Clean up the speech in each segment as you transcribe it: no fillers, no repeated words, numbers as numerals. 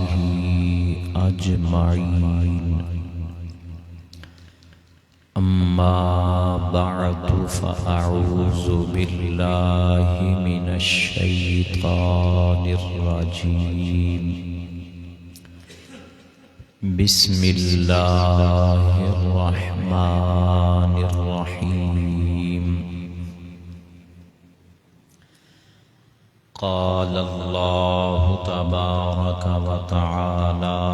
وصحبه أجمعين. أما بعد فأعوذ بالله من الشيطان الرجيم. بسم الله الرحمن الرحيم. قال الله تبارك وتعالى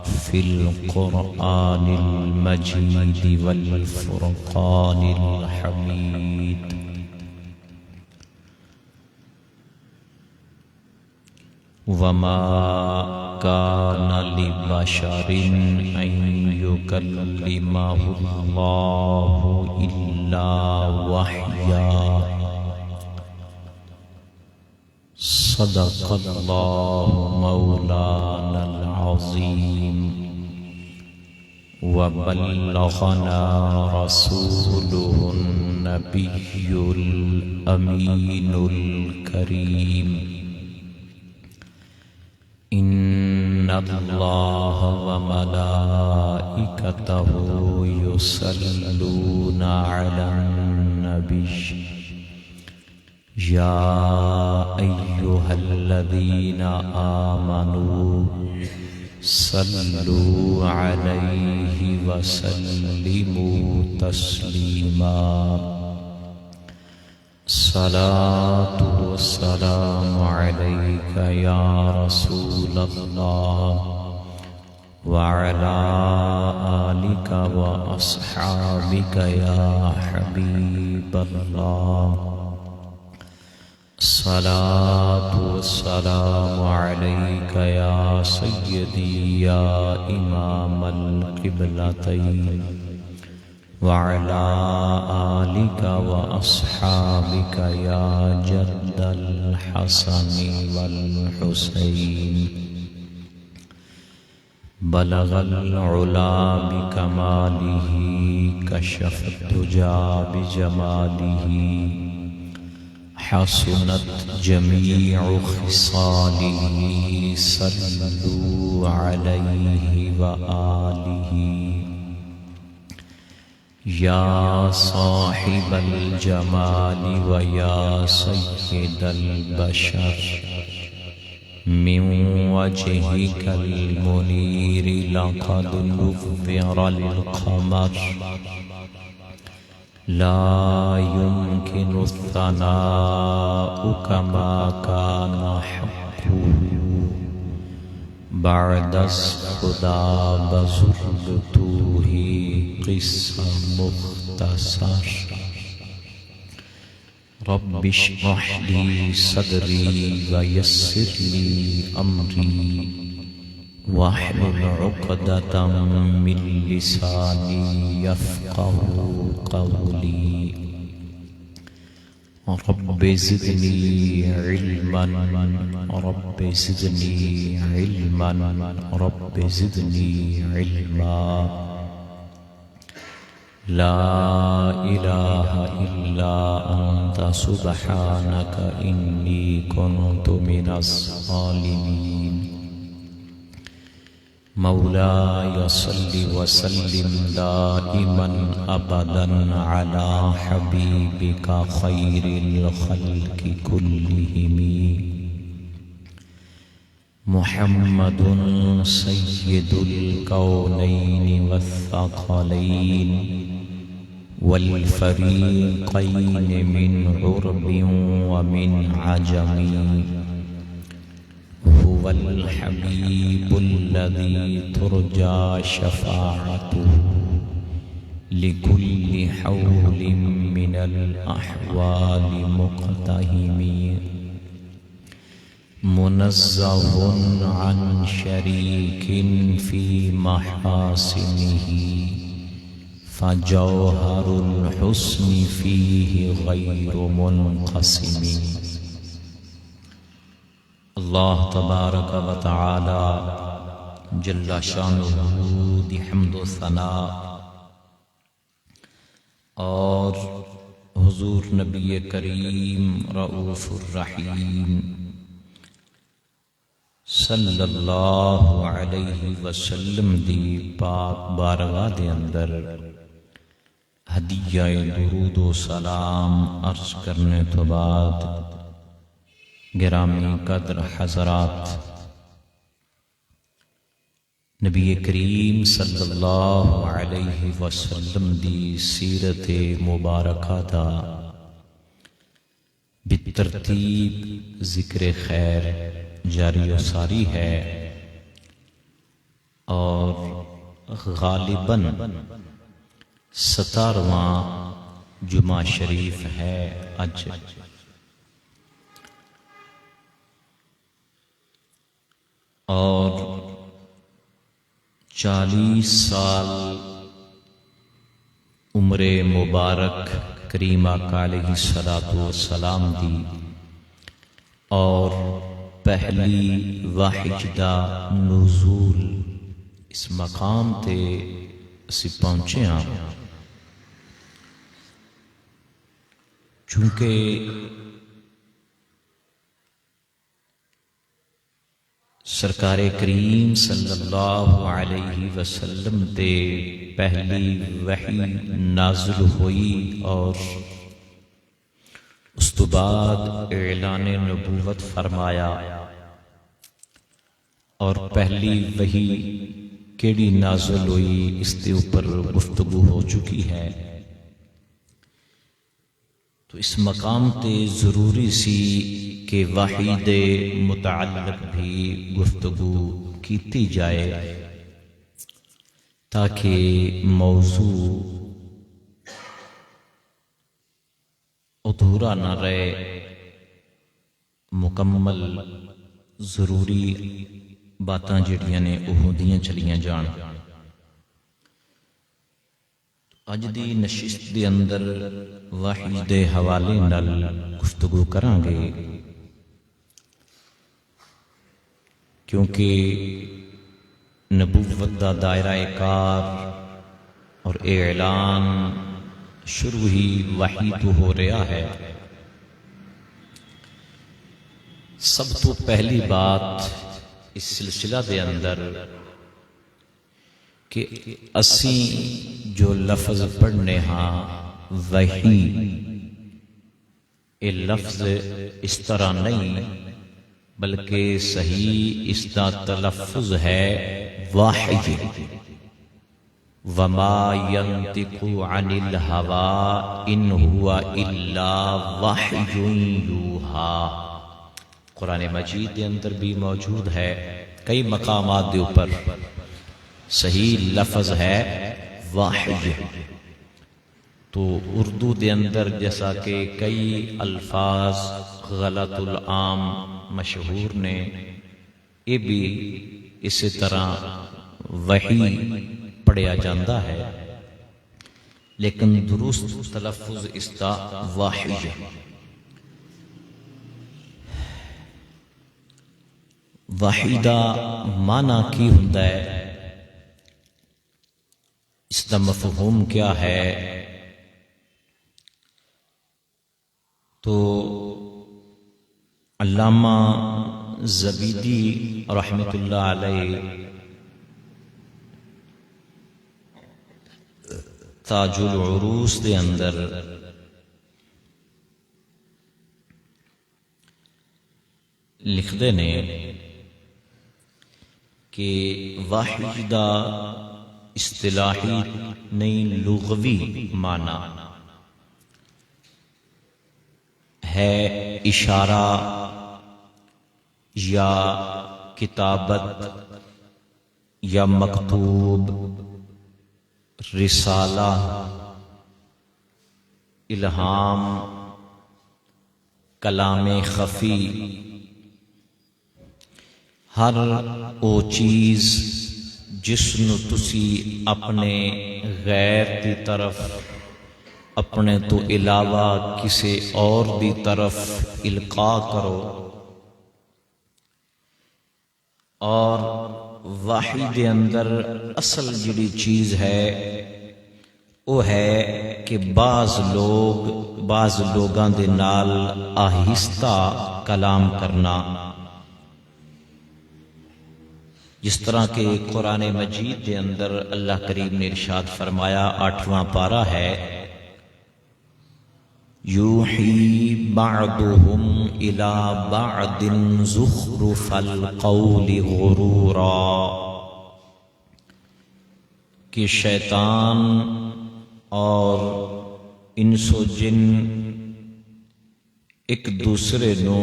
في القرآن المجيد والفرقان الحميد: وما كان لبشر أن يكلمه الله إلا وحيا. صدق الله مولانا العظيم وبلغنا رسوله النبي الأمين الكريم. إن الله وملائكته يصلون على النبي يا أيها الذين آمنوا صلوا عليه وسلموا تسليما. الصلاة والسلام عليك يا رسول الله وعلى آلك وأصحابك يا حبيب الله. الصلاة والسلام عليك يا سيدي يا إمام القبلتين وعلى آلك وأصحابك يا جد الحسن والحسين. بلغ العلا بكماله كشف الدجى بجماله حسنت جميع خصاله. صلوا عليه وآله. يا صاحب الجمال ويا سيد البشر من وجهك المنير لقد نظر القمر. لا يمكن الثناء كما كان حقه بعد الهدى بزرته قصة مختصر. رب اشرح لي صدري ويسر لي أمري واحلل عقدة من لساني يفقه قولي. رب زدني علما رب زدني علما رب زدني علما. لا إله إلا أنت سبحانك إني كنت من الظالمين. مولاي صل وسلم دائما أبدا على حبيبك خير الخلق كلهم محمد سيد الكونين والثقلين والفريقين من عرب ومن عجم. هو الحبيب الذي ترجى شفاعته لكل حول من الأحوال مقتهم. منزه عن شريك في محاسنه فجوهر الحسن فيه غير منقسم. اللہ تبارک و تعالی جل شانہ دی حمد و ثناء اور حضور نبی کریم رؤوف الرحیم صلی اللہ علیہ وسلم دی پاک بارگاہ دے اندر ہدیہ درود و سلام عرض کرنے تو بعد گرامی قدر حضرات، نبی کریم صلی اللہ علیہ وسلم دی سیرت مبارکہ دا بالترتیب ذکر خیر جاری و ساری ہے، اور غالباً 17واں جمعہ شریف ہے اج، اور 40 سال عمر مبارک کریم آقا علیہ الصلوۃ والسلام دی، اور پہلی واحدہ نزول اس مقام تے اسی پہنچے ہاں، چونکہ سرکار کریم صلی اللہ علیہ وسلم تے پہلی وحی نازل ہوئی، اور اس تو بعد اعلان نبوت فرمایا، اور پہلی وحی کیڑی نازل ہوئی اس کے اوپر گفتگو ہو چکی ہے، تو اس مقام تے ضروری سی کہ وحی دے متعلق بھی گفتگو کیتی جائے، تاکہ موضوع ادھورا نہ رہے، مکمل ضروری باتاں جڑیاں نے وہ دیاں چلیاں جان۔ اج دی نشست دے اندر وحی دے حوالے نال گفتگو کران گے، کیونکہ نبوت دا دائرہ کار اور اعلان شروع ہی وحی تو ہو رہا ہے۔ سب تو پہلی بات اس سلسلہ دے اندر کہ اسی جو لفظ پڑھنے ہاں وحی، یہ لفظ اس طرح نہیں بلکہ صحیح اس کا تلفظ ہے واحی، وما ينطق عن الهوى ان هو الا وحی یوحی، قرآن مجید کے اندر بھی موجود ہے، کئی مقامات دے اوپر صحیح لفظ ہے واحی۔ تو اردو دے اندر جیسا کہ کئی الفاظ غلط العام مشہور نے، یہ بھی اسی طرح وحی پڑھیا جاندہ ہے، لیکن درست تلفظ اس کا واحی ہے۔ وحی دا معنی کی ہوندا ہے، اس کا مفہوم کیا ہے؟ تو علامہ زبیدی رحمۃ اللہ علیہ تاج العروس دے اندر لکھدے نے کہ واحی دا اصطلاحی نہیں لغوی معنی ہے اشارہ یا کتابت یا مکتوب، رسالہ، الہام، کلام خفی، ہر او چیز جس نو تسی اپنے غیر دی طرف، اپنے تو علاوہ کسی اور دی طرف القاء کرو، اور وحی دے اندر اصل جڑی چیز ہے وہ ہے کہ بعض لوگاں دے نال آہستہ کلام کرنا، جس طرح کہ قرآن مجید کے اندر اللہ کریم نے ارشاد فرمایا، 8واں پارہ ہے، یوحی بعضهم الی بعض زخرف القول غرورا، کہ شیطان اور انس و جن ایک دوسرے نو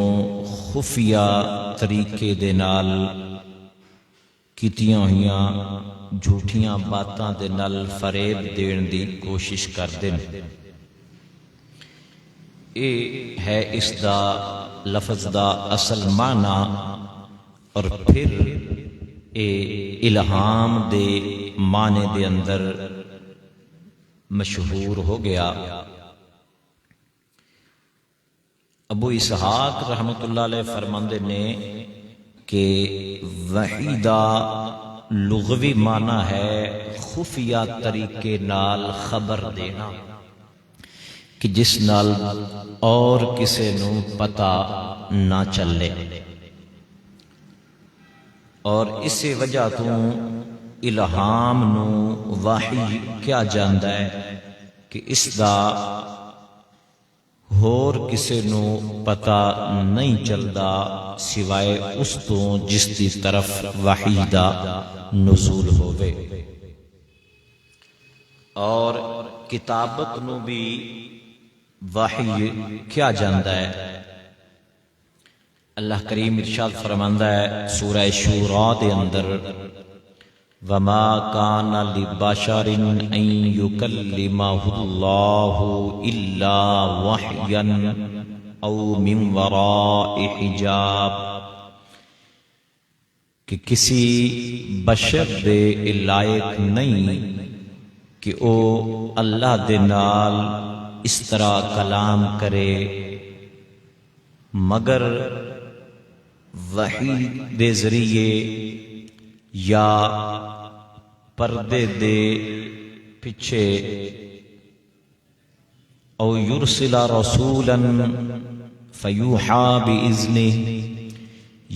خفیہ طریقے دے نال کیتیاں ہوئیاں جھوٹیاں باتاں دے نال فریب دین دی کوشش کردے ہیں۔ اے ہے اس دا لفظ دا اصل معنی، اور پھر اے الہام دے معنی دے اندر مشہور ہو گیا۔ ابو اسحاق رحمۃ اللہ علیہ فرماندے نے کہ وحی دا لغوی معنی ہے خفیہ طریقے نال خبر دینا، کہ جس نال اور کسے نو پتہ نہ چلے، اور اسی وجہ تو الہام نو وحی کیا جاندا ہے کہ اس دا ہور کسے نو پتہ نہیں چلدا سوائے اس تو جس دی طرف وحی دا نزول ہوئے۔ اور کتابت نو بھی وحی کیا جاندا ہے۔ اللہ کریم ارشاد فرماندا ہے سورہ شورا دے اندر، وما کان لبشر ان یکلمہ اللہ الا وحیا او من وراء حجاب، کہ کسی بشر دے لائق نہیں کہ او اللہ دے نال اس طرح کلام کرے مگر وحی دے ذریعے یا پردے دے پیچھے، او یرسل رسولا فیوحا باذنہ،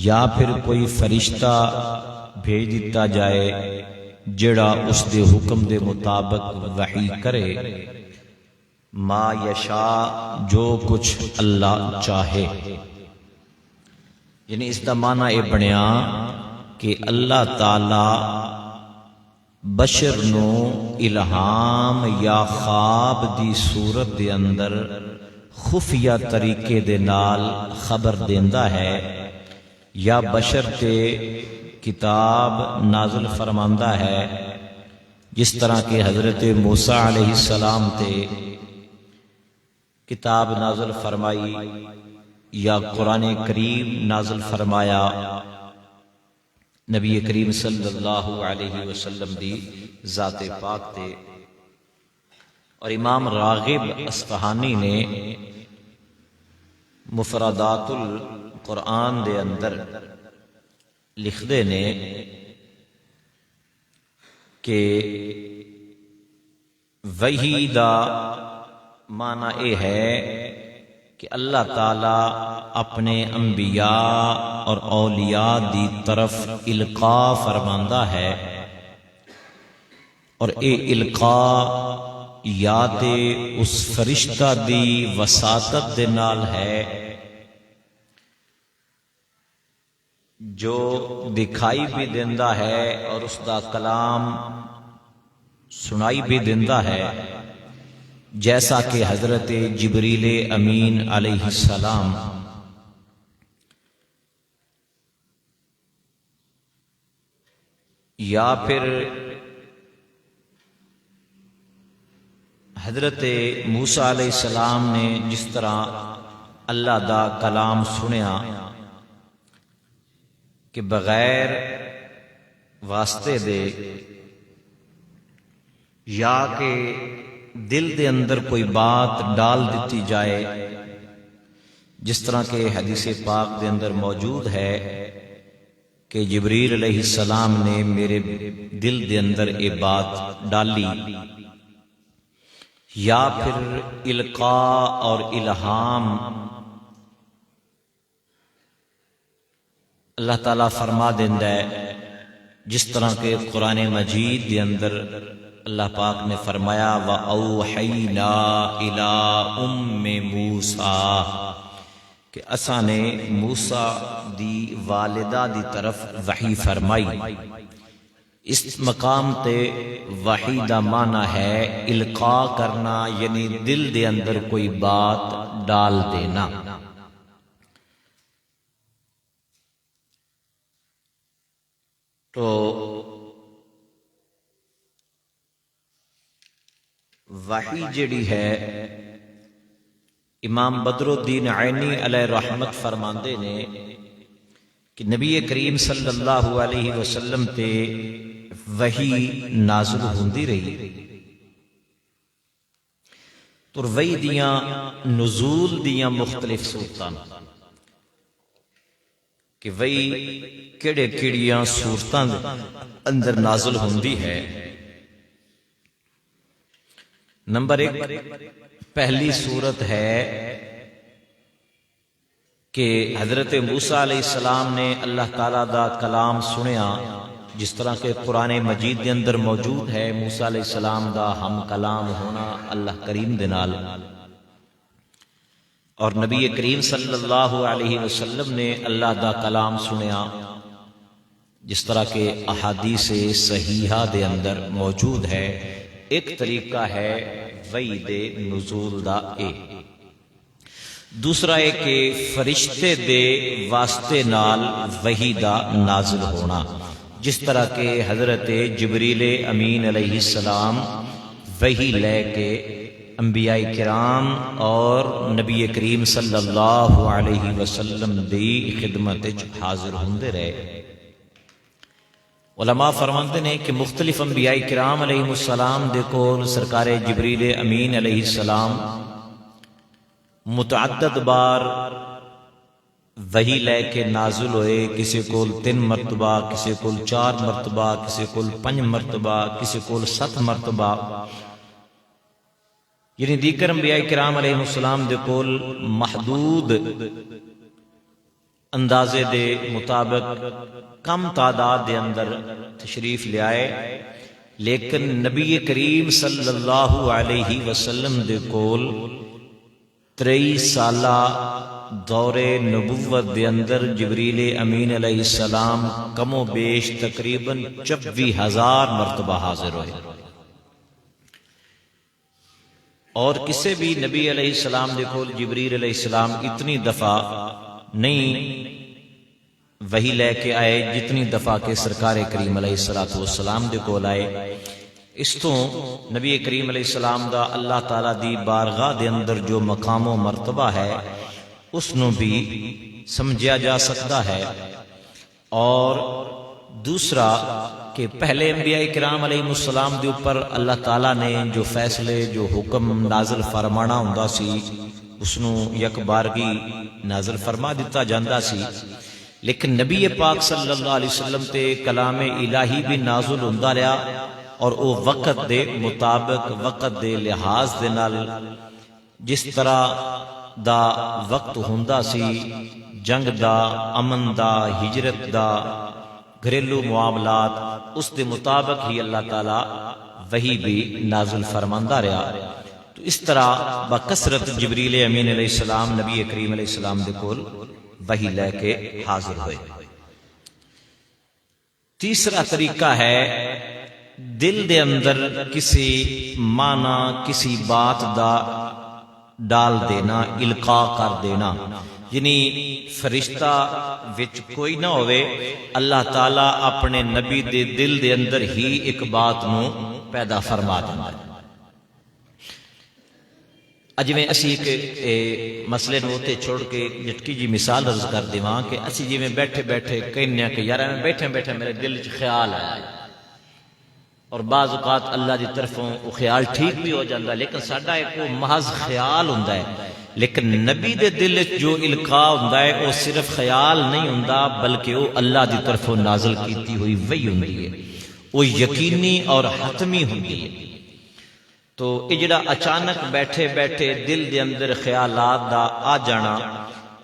یا پھر کوئی فرشتہ بھیج دیتا جائے جڑا اس دے حکم دے مطابق وحی کرے، ما یشاء، جو کچھ اللہ چاہے۔ یعنی اس دا معنی یہ بنیا کہ اللہ تعالی بشر نو الہام یا خواب دی صورت دے اندر خفیہ طریقے دے نال خبر دیندا ہے، یا بشر تے کتاب نازل فرماندا ہے، جس طرح کہ حضرت موسیٰ علیہ السلام تے کتاب نازل فرمائی یا قرآن کریم نازل فرمایا نبی کریم صلی اللہ علیہ وسلم دی ذات پاک تے۔ اور امام راغب اصفہانی نے مفردات القرآن دے اندر لکھدے نے کہ وحی دا معنی یہ ہے کہ اللہ تعالی اپنے انبیاء اور اولیاء دی طرف القاء فرماندا ہے، اور اے القاء یا تے اس فرشتہ دی وساطت دے نال ہے جو دکھائی بھی دیندا ہے اور اس دا کلام سنائی بھی دیندا ہے، جیسا کہ حضرت جبریل امین علیہ السلام یا پھر حضرت موسیٰ علیہ السلام نے جس طرح اللہ دا کلام سنیا کہ بغیر واسطے دے، یا کہ دل دے اندر کوئی بات ڈال دیتی جائے، جس طرح کہ حدیث پاک دے اندر موجود ہے کہ جبریل علیہ السلام نے میرے دل دے اندر یہ بات ڈالی، یا پھر القاء اور الہام اللہ تعالیٰ فرما دیندا ہے جس طرح کہ قرآن مجید کے اندر اللہ پاک نے فرمایا وَأَوْحَيْنَا إِلَىٰ أُمِّ مُوسَىٰ کہ اساں نے موسیٰ دی والدہ دی طرف وحی فرمائی۔ اس مقام تے وحی دا معنی ہے القاء کرنا، یعنی دل دے اندر کوئی بات ڈال دینا۔ تو وحی جڑی ہے امام بدر الدین عینی علیہ رحمت فرماندے نے کہ نبی کریم صلی اللہ علیہ وسلم تے وحی نازل ہوندی رہی، تو وحی دیاں نزول دیاں مختلف صورتاں کہ وحی کیڑے کیڑیاں صورتاں اندر نازل ہوندی ہے۔ نمبر 1 پہلی صورت ہے کہ حضرت موسیٰ علیہ السلام نے اللہ تعالیٰ دا کلام سنیا، جس طرح کہ قرآن مجید دے اندر موجود ہے موسیٰ علیہ السلام دا ہم کلام ہونا اللہ کریم دے نال، اور نبی کریم صلی اللہ علیہ وسلم نے اللہ دا کلام سنیا، جس طرح کہ احادیث صحیحہ دے اندر موجود ہے۔ ایک طریقہ ہے وحی دے نزول دا دوسرا ہے کہ فرشتے دے واسطے نال وحی دا نازل ہونا، جس طرح کہ حضرت جبریل امین علیہ السلام وحی لے کے انبیاء کرام اور نبی کریم صلی اللہ علیہ وسلم دی خدمت حاضر ہوندے رہے۔ علماء فرماندے نے کہ مختلف انبیاء کرام علیہ السلام دے کول سرکار جبریل امین علیہ السلام متعدد بار وحی لے کے نازل ہوئے، کسی کول 3 مرتبہ، کسی کول 4 مرتبہ، کسی کول 5 مرتبہ، کسی کول 7 مرتبہ، یعنی دیگر انبیاء کرام علیہ السلام دے کول محدود اندازے دے مطابق کم تعداد دے اندر تشریف لے آئے، لیکن نبی کریم صلی اللہ علیہ وسلم دے کول 23 سالہ دور نبوت دے اندر جبریل امین علیہ السلام کم و بیش تقریباً 24,000 مرتبہ حاضر ہوئے، اور کسی بھی نبی علیہ السلام دے کول جبریل علیہ السلام اتنی دفعہ نہیں وحی لے کے آئے جتنی دفعہ کے سرکار کریم علیہ السلام دے کول آئے۔ اس تو نبی کریم علیہ السلام دا اللہ تعالیٰ دی بارگاہ دے اندر جو مقام و مرتبہ ہے اس نو بھی سمجھا جا سکتا ہے، اور دوسرا کہ پہلے انبیاء کرام علیہ السلام دے اوپر اللہ تعالیٰ نے جو فیصلے جو حکم نازل فرمانا ہوندا سی اس نو یک بارگی نازل فرما دیتا جاندا سی، لیکن نبی پاک صلی اللہ علیہ وسلم تے کلام الہی بھی نازل ہوندا رہا، اور او وقت دے مطابق وقت دے لحاظ دے نال جس طرح دا وقت ہوندا سی، جنگ دا، امن دا، ہجرت دا، گھریلو معاملات، اس دے مطابق ہی اللہ تعالیٰ وحی بھی نازل فرماندا رہا۔ تو اس طرح بکثرت جبریل امین علیہ السلام نبی کریم علیہ السلام دے کول وحی لے کے حاضر ہوئے۔ تیسرا طریقہ ہے دل دے اندر کسی معنی کسی بات دا ڈال دینا، القاء کر دینا، یعنی فرشتہ وچ کوئی نہ ہوئے، اللہ تعالیٰ اپنے نبی دے دل دے اندر ہی ایک بات نو پیدا فرما دینا ہے۔ اج میں اسی ایک مسئلے نو تے چھوڑ کے جٹکی جی مثال عرض کر دیواں کہ اسی جی میں بیٹھے بیٹھے کہنے کہ یار میں بیٹھے بیٹھے میرے دل وچ خیال آیا، اور بعض اوقات اللہ دی طرفوں وہ خیال ٹھیک بھی ہو جاتا، لیکن ساڈا ایک وہ محض خیال ہوندا ہے، لیکن نبی دے دل وچ جو القاء ہوندا ہے وہ صرف خیال نہیں ہوندا بلکہ وہ اللہ دی طرفوں نازل کیتی ہوئی وحی ہوندی ہے، وہ یقینی اور حتمی ہوندی ہے۔ تو یہ جڑا اچانک بیٹھے بیٹھے دل دے اندر خیالات دا آ جانا،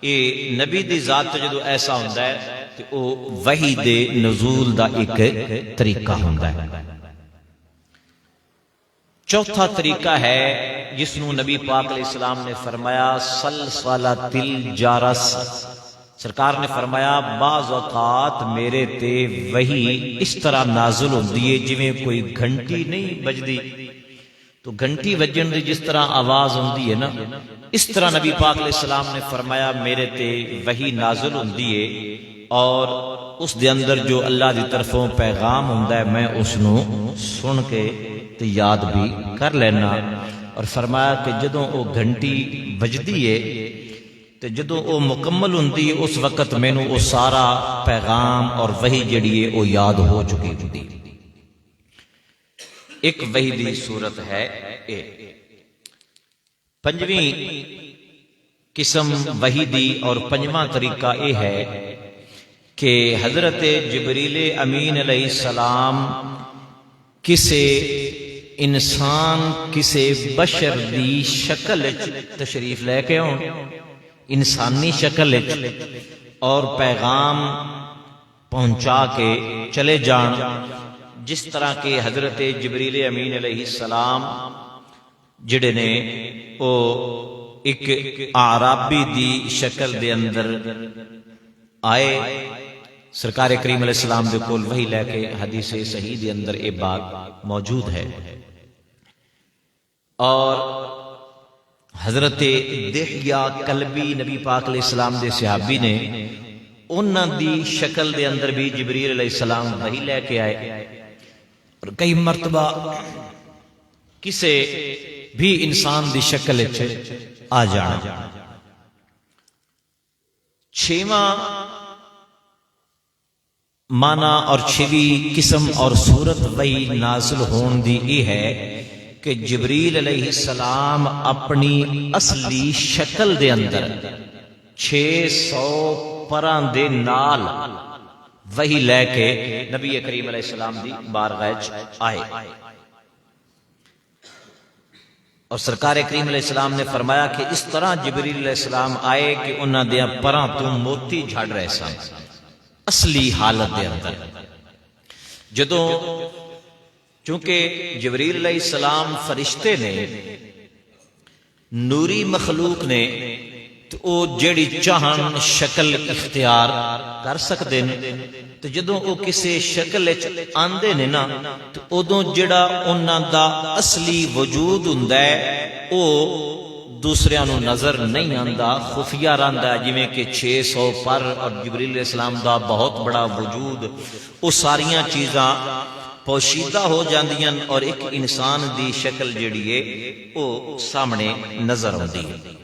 یہ نبی دی ذات جدو ایسا ہوندا ہے تے او وحی دے نزول دا ایک طریقہ ہوندا ہے۔ چوتھا طریقہ ہے جس نو نبی پاک علیہ السلام نے فرمایا سلسلۃ الجرس۔ سرکار نے فرمایا بعض اوقات میرے تے وحی اس طرح نازل ہوندی ہے جویں کوئی گھنٹی نہیں بجدی، تو گھنٹی وجن دی جس طرح آواز ہوندی ہے نا، اس طرح نبی پاک علیہ السلام نے فرمایا میرے تے وحی نازل ہوندی ہے اور اس دے اندر جو اللہ دی طرفوں پیغام ہوندا ہے میں اس نو سن کے تے یاد بھی کر لینا۔ اور فرمایا کہ جدوں او گھنٹی بجدی ہے تے جدوں او مکمل ہوندی ہے اس وقت مینوں او سارا پیغام اور وحی جڑی ہے او یاد ہو چکی ہوندی۔ ایک وحی دی صورت ہے اے۔ پنجویں قسم وحی دی اور پنجواں طریقہ اے ہے کہ حضرت جبریل امین علیہ السلام کسے انسان کسے بشر دی شکل تشریف لے کے ہوں، انسانی شکل اور پیغام پہنچا کے چلے جان، جس طرح کہ حضرت جبریل امین علیہ السلام جڑے نے او ایک اعرابی دی شکل دے اندر آئے سرکار کریم علیہ السلام دے کول وحی لے کے، حدیث صحیح دے اندر یہ بات موجود ہے۔ اور حضرت دحیہ کلبی نبی پاک علیہ السلام دے صحابی نے انہاں دی شکل دے اندر بھی جبریل علیہ السلام وحی لے کے آئے، اور کئی مرتبہ کسے بھی انسان دی شکل آ جانا۔ چھواں معنی اور چھویں قسم اور صورت وحی نازل ہون دی یہ ہے کہ جبریل علیہ السلام اپنی اصلی شکل دے اندر 600 پراں دے نال وحی لے کے نبی کریم علیہ السلام دی بارگاہ وچ آئے، اور سرکار کریم علیہ السلام نے فرمایا کہ اس طرح جبریل علیہ السلام آئے کہ انہاں دیاں پراں تو موتی جھڑ رہے سن اصلی حالت دے اندر۔ جدوں چونکہ جبریل علیہ السلام فرشتے نے، نوری مخلوق نے، تو او جڑی چاہن شکل اختیار کر سکتے ہیں، تو جدوں او کسے شکل آندے نے نا تو ادوں جڑا انہاں دا اصلی وجود ہوندا ہے او دوسریاں نو نظر نہیں آندا، خفیہ رہندا ہے، جویں کہ 600 پر اور جبریل علیہ السلام دا بہت بڑا وجود، او ساریاں چیزاں پوشیدہ ہو جاندیاں اور ایک انسان دی شکل جڑی ہے او سامنے نظر آندی ہے۔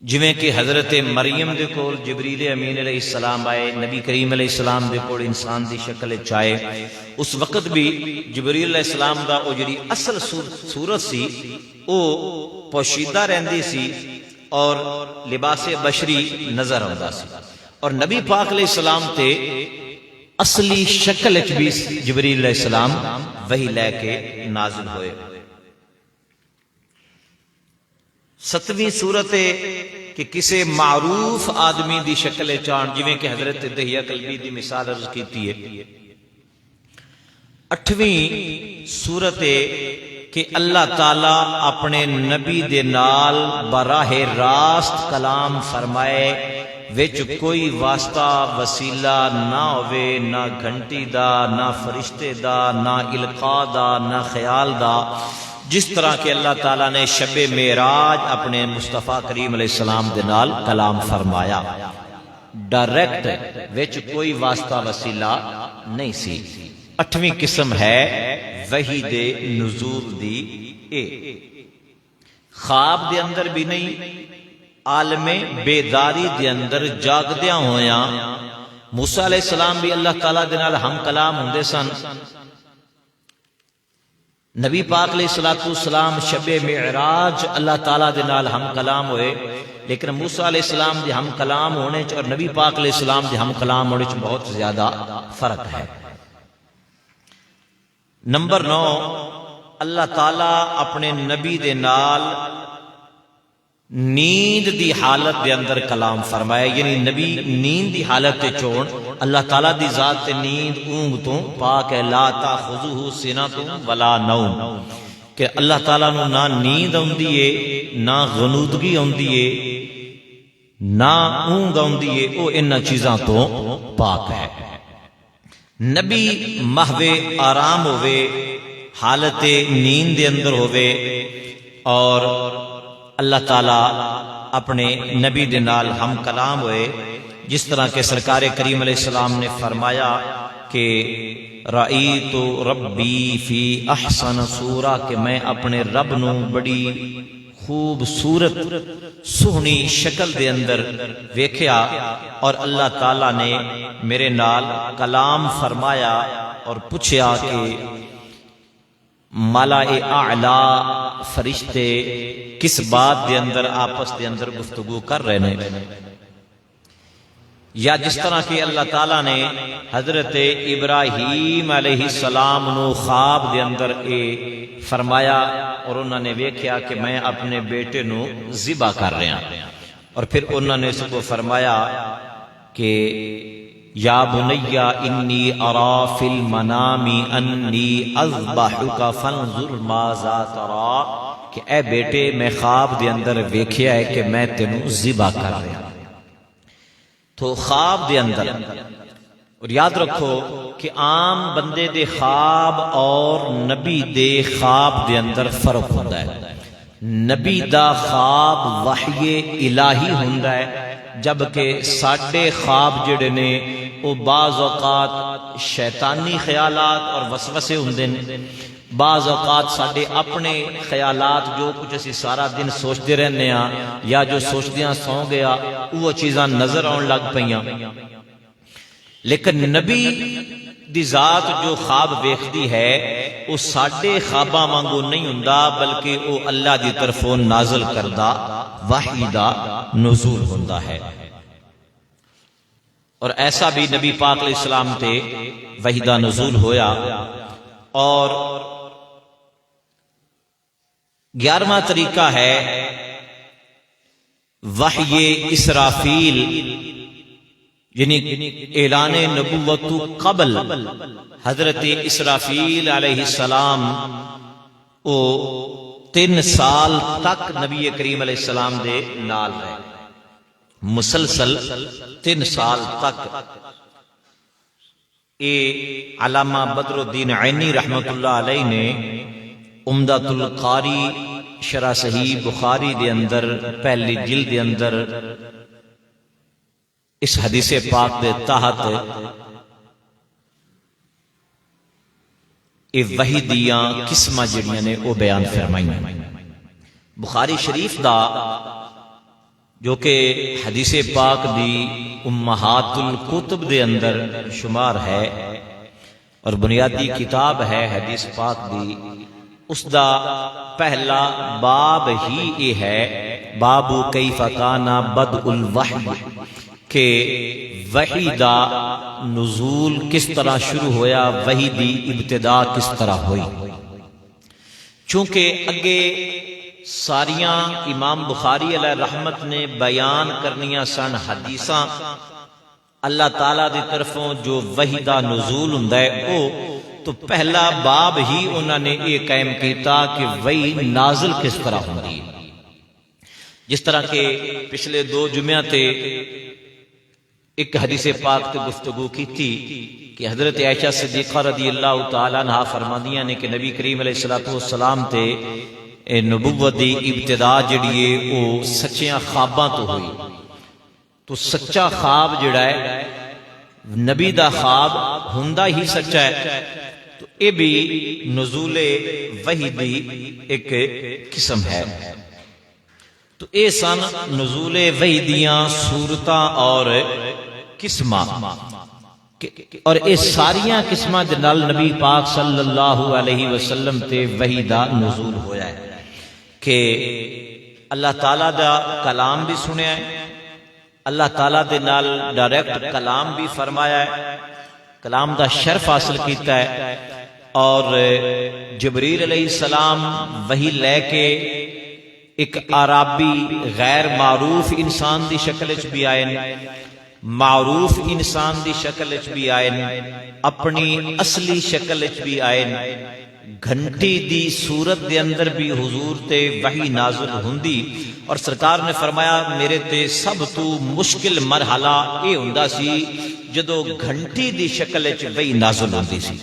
جویں کہ حضرت مریم دے کول جبریل امین علیہ السلام آئے، نبی کریم علیہ السلام دے کول انسان دی شکل چائے، اس وقت بھی جبریل علیہ السلام دا او جڑی اصل صورت سی او پوشیدہ رہندی سی اور لباس بشری نظر آندا سی، اور نبی پاک علیہ السلام تے اصلی شکل وچ بھی جبریل علیہ السلام وحی لے کے نازل ہوئے۔ ستویں صورت کہ کسے معروف آدمی دی شکل چان، جویں کہ حضرت دحیہ کلبی دی مثال عرض کیتی ہے۔ اٹھویں صورت کہ اللہ تعالی اپنے نبی دے نال براہ راست کلام فرمائے، وچ کوئی واسطہ وسیلہ نہ ہوئے، نہ گھنٹی دا، نہ فرشتے دا، نہ القاء دا، نہ خیال دا، جس طرح کہ اللہ تعالیٰ نے شب معراج اپنے مصطفیٰ کریم علیہ السلام دے نال کلام فرمایا، ڈائریکٹ وچ کوئی واسطہ وسیلہ نہیں سی۔ اٹھویں قسم ہے وحی دے نزول دی اے، خواب دے اندر بھی نہیں، عالم بیداری دے اندر جاگدیاں ہویاں موسیٰ علیہ السلام بھی اللہ تعالیٰ دے نال ہم کلام ہوندے سن، نبی پاک علیہ السلام شب معراج اللہ تعالیٰ دے نال ہم کلام ہوئے، لیکن موسیٰ علیہ السلام دے ہم کلام ہونے اور نبی پاک علیہ السلام دے ہم کلام ہونے بہت زیادہ فرق ہے۔ نمبر 9، اللہ تعالیٰ اپنے نبی دے نال نیند دی حالت دے اندر کلام فرمایا، یعنی نبی نیند دی حالت تے چون اللہ تعالیٰ دی ذات تے نیند اونگ تو پاک ہے، لا تاخذہ سنۃ ولا نوم، کہ اللہ تعالیٰ نو نہ نیند آندی ہے نہ غنودگی آندی ہے نہ اونگ آندی ہے، او انہاں چیزاں تو پاک ہے۔ نبی محو آرام ہوئے، حالت نیند دے اندر ہوئے، اور اللہ تعالیٰ اپنے نبی دے نال ہم کلام ہوئے، جس طرح کہ سرکار کریم علیہ السلام نے فرمایا کہ رأیت ربی فی احسن صورہ، کہ میں اپنے رب نو بڑی خوبصورت سہنی شکل دے اندر ویکھیا، اور اللہ تعالیٰ نے میرے نال کلام فرمایا اور پوچھیا کہ ملائے اعلی فرشتے کس بات دے اندر آپس دے اندر گفتگو کر رہے ہیں، یا جس طرح کہ اللہ تعالیٰ نے حضرت ابراہیم علیہ السلام نو خواب دے اندر اے فرمایا، اور انہوں نے ویکھیا کہ میں اپنے بیٹے نو ذبح کر رہا، اور پھر انہوں نے اس کو فرمایا کہ یا بنی انی ارا فی المنام انی اذبحک فانظر ماذا تری، کہ اے بیٹے میں خواب دے اندر ویکھیا ہے کہ میں تینوں ذبح کر رہا۔ تو خواب دے اندر، اور یاد رکھو کہ عام بندے دے خواب اور نبی دے خواب دے اندر فرق ہوتا ہے۔ نبی دا خواب وحی الہی ہوندا ہے، جبکہ ساڈے خواب جڑے نے وہ بعض اوقات شیطانی خیالات اور وسوسے ہوندے نے، بعض اوقات ساڈے اپنے خیالات جو کچھ اسی سارا دن سوچتے رہنے ہاں یا جو سوچدیاں سو گیا وہ چیزاں نظر آن لگ پیاں، لیکن نبی دی ذات جو خواب ویکھدی ہے وہ ساڈے خواباں وانگو نہیں ہوندا، بلکہ وہ اللہ دی طرفوں نازل کردہ وحی دا نزول ہوندا ہے۔ اور ایسا بھی نبی پاک علیہ السلام تے وحی دا نزول ہویا، اور 11واں طریقہ ہے وحی اسرافیل، یعنی اعلان نبوت قبل حضرت اسرافیل علیہ السلام او 3 سال تک نبی کریم علیہ السلام دے نال رہے، مسلسل 3 سال تک۔ اے علامہ بدر الدین عینی رحمت اللہ علیہ نے عمدۃ القاری شرح صحیح بخاری دے اندر پہلی جلد دے اندر اس حدیث پاک دے تحت اے وحی دیاں قسمہ جڑیاں نے او بیان فرمائیاں۔ بخاری شریف دا جو کہ حدیث پاک دی امہات الکتب دے اندر شمار ہے اور بنیادی کتاب ہے حدیث پاک دی، اس دا پہلا باب ہی یہ ہے، باب کیف کان بدء الوحی، کہ وحی دا نزول کس طرح شروع ہویا، وحی دی ابتدا کس طرح ہوئی۔ چونکہ اگے ساریاں امام بخاری علیہ رحمت نے بیان کرنیاں سن حدیثاں اللہ تعالیٰ دی طرفوں جو وحی دا نزول ہوندا ہے او، تو پہلا باب ہی انہوں نے یہ قائم کیتا کہ وحی نازل کس طرح ہوندی ہے۔ جس طرح کہ پچھلے 2 جمعہ تے ایک حدیث پاک تے گفتگو کی تھی کہ حضرت عائشہ صدیقہ رضی اللہ تعالیٰ عنہ فرماندیاں نے کہ نبی کریم علیہ السلام تے نبوت دی ابتدا جڑی ہے وہ سچیاں خواباں تو ہوئی، تو سچا خواب جڑا ہے نبی دا خواب ہوندا ہی سچا ہے، تو اے بھی نزول وحی دی ایک قسم ہے۔ تو اے سن نزول وحی دیاں صورتاں اور قسماں، اور اے ساریاں قسماں دے نال نبی پاک صلی اللہ علیہ وسلم تے وحی دا نزول ہویا ہے کہ اللہ تعالیٰ دا کلام بھی سنیا ہے، اللہ تعالیٰ دے نال ڈائریکٹ کلام بھی فرمایا ہے، کلام دا شرف حاصل کیتا ہے، اور جبریل علیہ السلام وحی لے کے ایک عربی غیر معروف انسان دی شکل وچ بھی آئے، معروف انسان دی شکل وچ بھی آئے، اپنی اصلی شکل وچ بھی آئے، گھنٹی دی صورت دے اندر بھی حضور تے وحی نازل ہوندی، اور سرکار نے فرمایا میرے تے سب تو مشکل مرحلہ اے ہوندا سی جدو گھنٹی دی شکل وچ وحی نازل ہوندی سی۔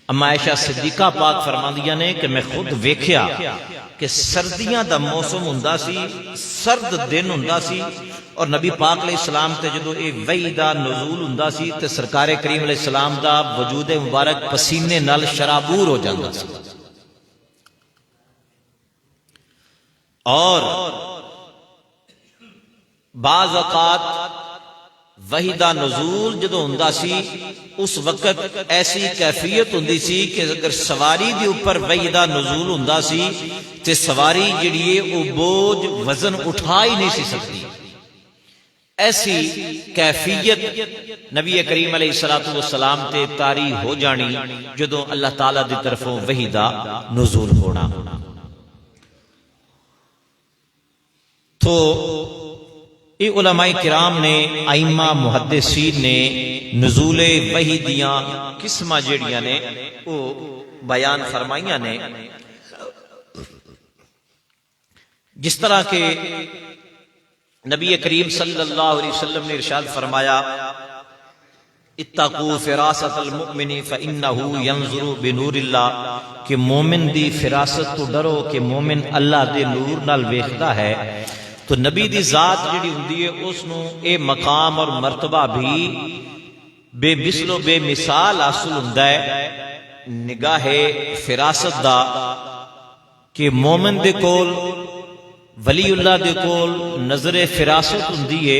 اما عائشہ صدیقہ پاک فرماندیاں نے کہ میں خود ویکھیا کہ سردیاں دا موسم ہوندا سی، سرد دن ہوندا سی، اور نبی پاک علیہ السلام تے جدو اے وحی دا نزول ہوندا سی تے سرکار کریم علیہ السلام دا وجود مبارک پسینے نال شرابور ہو جاندا سی۔ اور بعض اوقات وحی دا نزول جدو ہوندا سی اس وقت ایسی کیفیت ہوندی سی کہ اگر سواری دی اوپر وحی دا نزول ہوندا سی تے سواری جڑی ہے او بوجھ وزن اٹھا ہی نہیں سی سکتی، ایسی کیفیت نبی کریم علیہ السلام تے طاری ہو جانی جدو اللہ تعالیٰ دی طرفوں وحی دا نزول ہونا۔ تو یہ علماء کرام نے، ائمہ محدثین نے نزول وحی دیاں قسمہ جڑیاں نے وہ بیان فرمائیاں نے، جس طرح کہ نبی کریم صلی اللہ علیہ وسلم نے ارشاد فرمایا اتقوا فراست المؤمن فإنه ينظر بنور اللہ، کہ مومن دی فراست تو ڈرو کہ مومن اللہ دے نور نال ویکھدا ہے۔ تو نبی دی ذات جڑی ہوندی ہے اس نو اے مقام اور مرتبہ بھی بے مثل و بے مثال حاصل ہوندا ہے نگاہ فراست دا، کہ مومن دے کول، ولی اللہ دے کول نظر فراست ہوندی ہے،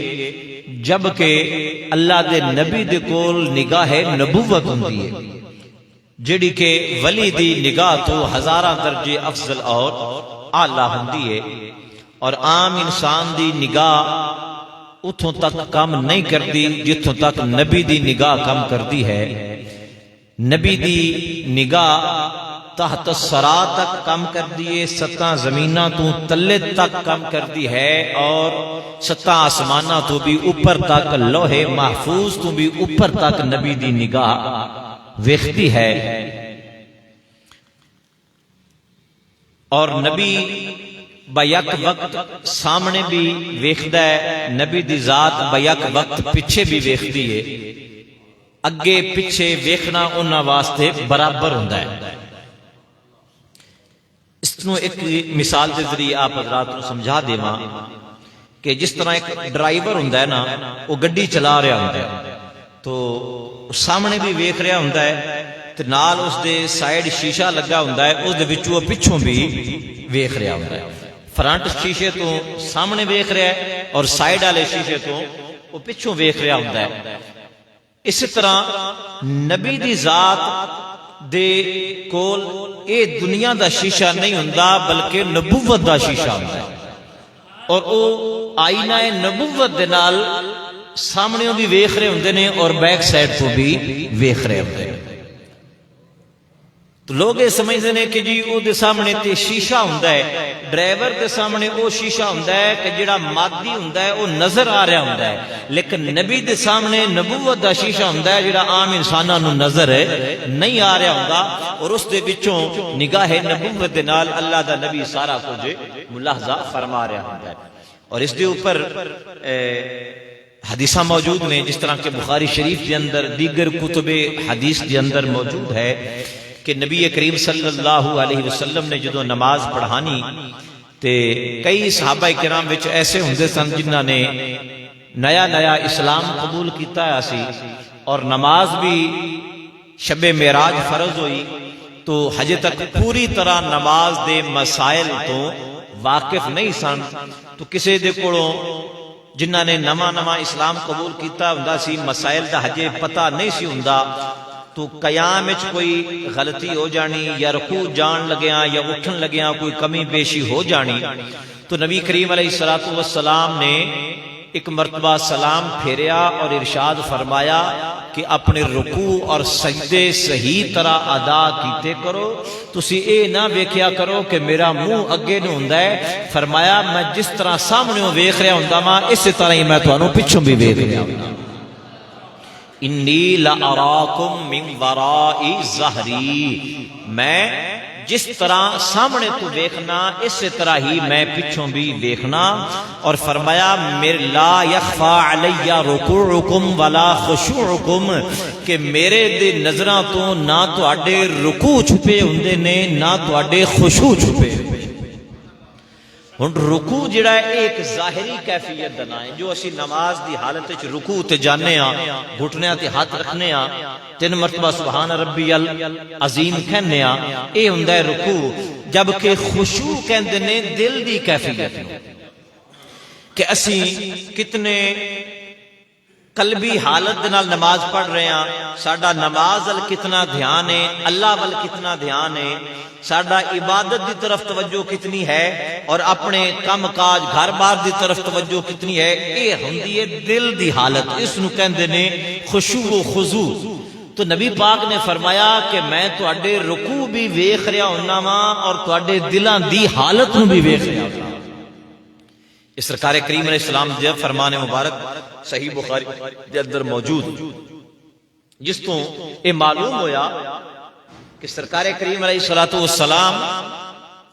جبکہ اللہ دے نبی دے کول نگاہ نبوت ہوندی ہے، جڑی کہ ولی دی نگاہ تو ہزاراں درجے افضل اور اعلیٰ ہوندی ہے، اور عام انسان دی نگاہ اتھوں تک کم نہیں کرتی جتھوں تک نبی دی نگاہ کم کرتی ہے۔ نبی دی نگاہ تحت الثرا تک کم کر دیے، ستاں زمیناں تو تلے تک کم کر دی ہے، اور ستاں آسماناں تو بھی اوپر تک، لوح محفوظ تو بھی اوپر تک نبی دی نگاہ ویکھتی ہے۔ اور نبی بیک وقت سامنے بھی ویکھدا ہے، نبی دی ذات بیک وقت پیچھے بھی ویکھدی ہے، اگے پیچھے ویکھنا انہاں واسطے برابر ہوندا ہے۔ اس نو ایک مثال دے ذریعے آپ حضرات کو سمجھا دیواں کہ جس طرح ایک ڈرائیور ہوندا ہے نا، وہ گڈی چلا رہا ہوندا ہے تو سامنے بھی ویکھ رہا ہوندا ہے تے نال اس دے سائیڈ شیشہ لگا ہوندا ہے، اس دے وچوں پچھوں بھی ویکھ رہا ہوندا ہے، فرنٹ شیشے تو سامنے ویکھ رہا ہے اور سائیڈ والے شیشے تو وہ پچھوں ویکھ رہا ہوندا ہے۔ اسی طرح نبی دی ذات دے کول اے دنیا دا شیشہ نہیں ہوندا بلکہ نبوت دا شیشہ ہوندا ہے، اور او آئینہ نبوت دے نال سامنے بھی ویکھ رہے ہوندے نے اور بیک سائیڈ تو بھی ویکھ رہے ہوندے نے۔ تو لوگ یہ سمجھتے ہیں کہ جی او دے سامنے تے شیشہ ہوندا ہے، ڈرائیور دے سامنے او شیشہ ہوندا ہے کہ جڑا مادی ہوندا ہے او نظر آ رہا ہوندا ہے، لیکن نبی دے سامنے نبوت دا شیشہ ہوندا ہے جڑا عام انساناں نوں نظر نہیں آ رہا ہوندا، اور اس دے وچوں نگاہ نبوت دے نال اللہ دا نبی سارا کچھ ملاحظہ فرما رہا ہوندا ہے۔ اور اس دے اوپر حدیثاں موجود نے، جس طرح کہ بخاری شریف کے اندر، دیگر کتب حدیث کے اندر موجود ہے کہ نبی کریم صلی اللہ علیہ وسلم نے جدو نماز پڑھانی تے کئی صحابہ کرام وچ ایسے ہوندے سن جنہاں نے نیا نیا اسلام قبول کیتا ہے سی، اور نماز بھی شب معراج فرض ہوئی تو ہجے تک پوری طرح نماز دے مسائل تو واقف نہیں سن، تو کسے دے کولوں جنہاں نے نواں اسلام قبول کیتا ہوندا سی مسائل دا ہجے پتہ نہیں سی ہوندا، تو قیام وچ کوئی غلطی ہو جانی یا رکوع جان لگیاں یا اٹھن لگیاں کوئی کمی بیشی ہو جانی، تو نبی کریم علیہ الصلوۃ والسلام نے ایک مرتبہ سلام پھیریا اور ارشاد فرمایا کہ اپنے رکوع اور سجدے صحیح طرح ادا کیتے کرو، تسی اے نہ ویکھیا کرو کہ میرا منہ اگے نوں ہوندا ہے، فرمایا میں جس طرح سامنے ویکھ رہا ہوندا وا اسی طرح ہی میں تانوں پچھوں بھی ویکھ رہا ہوں۔ انی لأراکم من وراء ظہری، میں جس طرح سامنے تو دیکھنا اسی طرح ہی میں پیچھوں بھی دیکھنا، اور فرمایا میرے لا یخفا علی رکوعکم ولا خشوعکم، کہ میرے دے نظراں تو نہ تواڈے رکوع چھپے ہوندے نے نہ تواڈے خشوع چھپے۔ ہن رکوع جڑا ہے ایک ظاہری کیفیت دا نام ہے، جو اسی نماز دی حالت وچ رکوع تے جانے ہاں، گھٹنیاں تے ہاتھ رکھنے ہاں، 3 مرتبہ سبحان ربی العظیم کہنے ہاں، اے ہوندا ہے رکوع۔ جبکہ خشوع کہندے نے دل دی کیفیت کہ اسی کتنے قلبی حالت نال نماز پڑھ رہے ہیں، ساڈا نماز ال کتنا دھیان ہے، اللہ ول کتنا دھیان ہے، ساڈا عبادت دی طرف توجہ کتنی ہے، اور اپنے کم کاج گھر بار دی طرف توجہ کتنی ہے، یہ ہوندی ہے دل دی حالت، اس نو کہندے نے خشوع و خضوع۔ تو نبی پاک نے فرمایا کہ میں تواڈے رکوع بھی ویکھ رہا ہوندا واں اور تواڈے دلاں دی حالت نو بھی ویکھ رہا ہوندا۔ اس سرکار کریم علیہ السلام دے فرمان مبارک صحیح بخاری دے اندر موجود، جس تو یہ معلوم ہویا کہ سرکار کریم علیہ السلام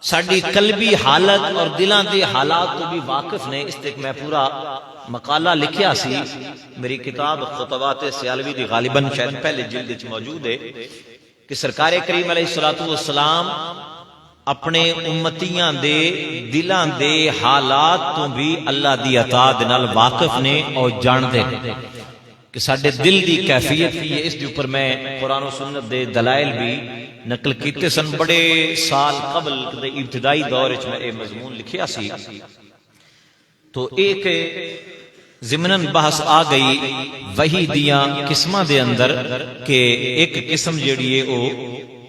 ساڈی قلبی حالت اور دلاں دی حالات تو بھی واقف نے۔ اس تک میں پورا مقالہ لکھیا سی، میری کتاب خطبات سیالوی دی غالباً شاید پہلے جلد وچ موجود ہے، کہ سرکار کریم علیہ السلام اپنے امتیاں دے دلاں دے حالات تو بھی اللہ دی عطا دے نال واقف نے اور جان دے کہ ساڈے دل دی کیفیت کی ہے۔ اس دے اوپر میں قرآن و سنت دے دلائل بھی نقل کیتے سن، بڑے سال قبل دے ابتدائی دور وچ میں یہ مضمون لکھیا سی۔ تو ایک ضمناً بحث آ گئی وحی دیاں قسماں دے اندر کہ ایک قسم جیڑی ہے او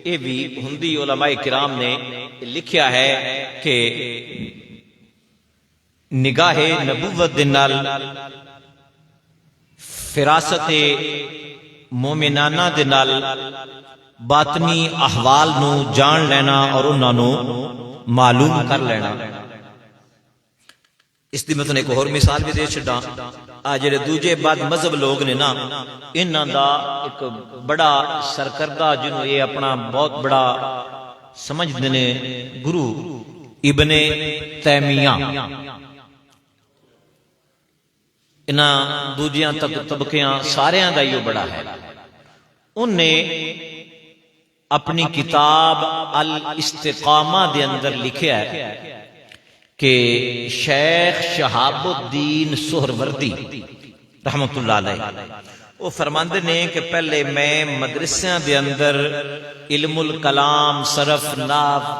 یہ بھی ہندی علماء کرام نے لکھیا ہے کہ نگاہ نبوت دے نال فراست مومنانہ دے نال باطنی احوال نو جان لینا اور انہاں نو معلوم کر لینا۔ اس دی میں تنہیں ایک اور مثال بھی دے چھڈاں، جڑے دوجے بعد مذہب لوگ نے نا، انہاں دا ایک بڑا سرکردہ جنہوں یہ اپنا بہت بڑا سمجھتے نے گرو ابن تیمیہ، انہاں دوجیاں طبقیاں ساریاں دا یہ بڑا ہے، ان نے اپنی کتاب الاستقامہ دے اندر لکھیا ہے کہ شیخ شہاب الدین سہروردی رحمت اللہ علیہ وہ فرماندے نے کہ پہلے میں مدرسیاں دے اندر علم الکلام، صرف، نحو،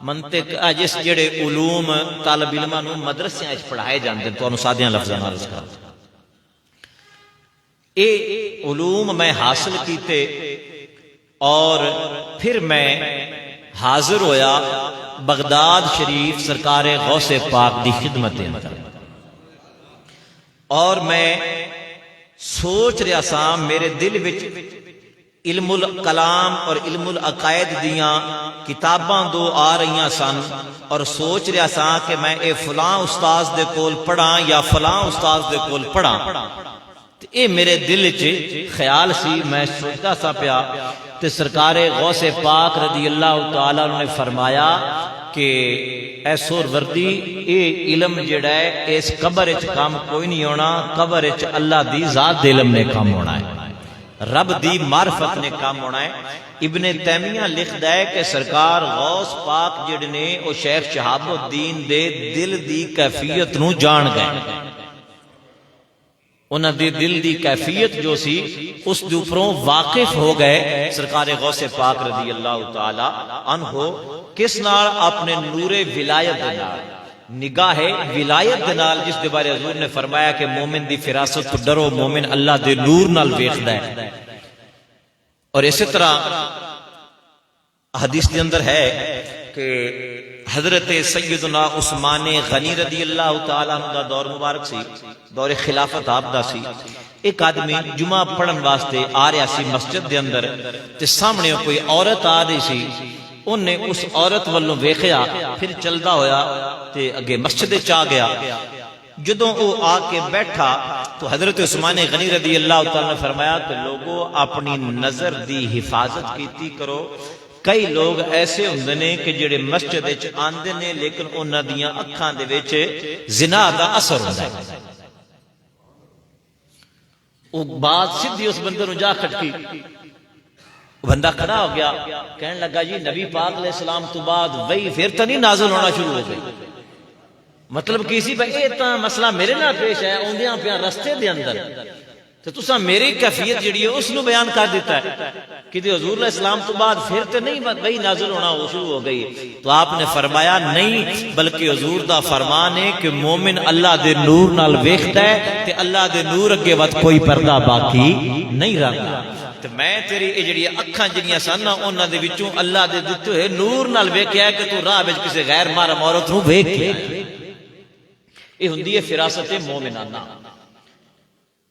منطق، جس جڑے علوم طالب علماں نو مدرسیاں وچ پڑھائے جاندے تانوں سادیاں لفظاں نال عرض کراں، اے علوم میں حاصل کیتے اور پھر میں حاضر ہویا بغداد شریف سرکار غوث پاک دی خدمت اندر، اور میں سوچ رہا سا میرے دل وچ علم الکلام اور علم العقائد دیاں کتاباں دو آ رہیاں سن، اور سوچ رہا سا کہ میں اے فلاں استاذ دے کول پڑھاں یا فلاں استاذ دے کول پڑھاں، اے میرے دل وچ خیال سی، میں سوچتا سا پیا تے سرکار غوث پاک رضی اللہ تعالیٰ نے فرمایا کہ اے سہروردی اے علم جڑا ہے اس قبر وچ کام کوئی نہیں ہونا، قبر وچ اللہ دی ذات دے علم نے کام ہونا ہے، رب دی معرفت نے کام ہونا ہے۔ ابن تیمیہ لکھدا ہے کہ سرکار غوث پاک جڑے نے او شیخ شہاب الدین دے دل دی کیفیت نو جان گئے، انہاں دی دل دی کیفیت جو سی اس دے اوپروں واقف ہو گئے سرکار غوث پاک رضی اللہ تعالی عنہ، کس نال؟ اپنے نور ولایت دے نال، نگاہ ولایت دے نال، جس دے بارے حضور نے فرمایا کہ مومن دی فراست تو ڈرو، مومن اللہ دے نور نال ویکھدا ہے۔ اور اسی طرح حدیث دے اندر ہے کہ حضرت سیدنا عثمان غنی رضی اللہ تعالیٰ عنہ دا دور مبارک سی، دور خلافت آپ دا سی۔ ایک آدمی جمعہ پڑھن واسطے آ رہا سی مسجد دے اندر، تے سامنے کوئی عورت آ رہی سی، انہیں اس عورت والوں ویکھیا، پھر چلدا ہویا تے اگے مسجد وچ آ گیا۔ جدوں وہ آ کے بیٹھا تو حضرت عثمان غنی رضی اللہ تعالیٰ نے فرمایا کہ لوگوں اپنی نظر دی حفاظت کیتی کرو، کئی لوگ ایسے ہوندے نے کہ جڑے مسجد وچ آندے نے لیکن انہاں دیاں اکھاں دے وچ زنا دا اثر ہوندا ہے۔ وہ بات سیدھی اس بندے نوں جا کھٹکی، بندہ کھڑا ہو گیا، کہنے لگا جی نبی پاک علیہ السلام تو بعد وہی پھر تو نہیں نازل ہونا شروع ہو گئی؟ مطلب کسی بھائی یہ تو مسئلہ میرے نہ پیش ہے اوندیاں پیا رستے دے اندر، تو تساں میری کیفیت جڑی ہے اس نو بیان کر دیتا ہے کہ حضور علیہ السلام تو بعد پھر تو نہیں وہی نازل ہونا شروع ہو گئی؟ تو آپ نے فرمایا نہیں، بلکہ حضور دا فرمان ہے کہ مومن اللہ دے نور نال ویکھدا ہے تے اللہ دے نور اگے ود کوئی پردہ باقی نہیں رہندا۔ تے میں تیری اے جڑی اکھاں جڑیاں سن انہاں دے وچوں اللہ دے دتے ہوئے نور نال ویکھیا کہ تو راہ وچ کسے غیر محرم عورت نوں ویکھ لیا۔ یہ ہوندی ہے فراست مومنانہ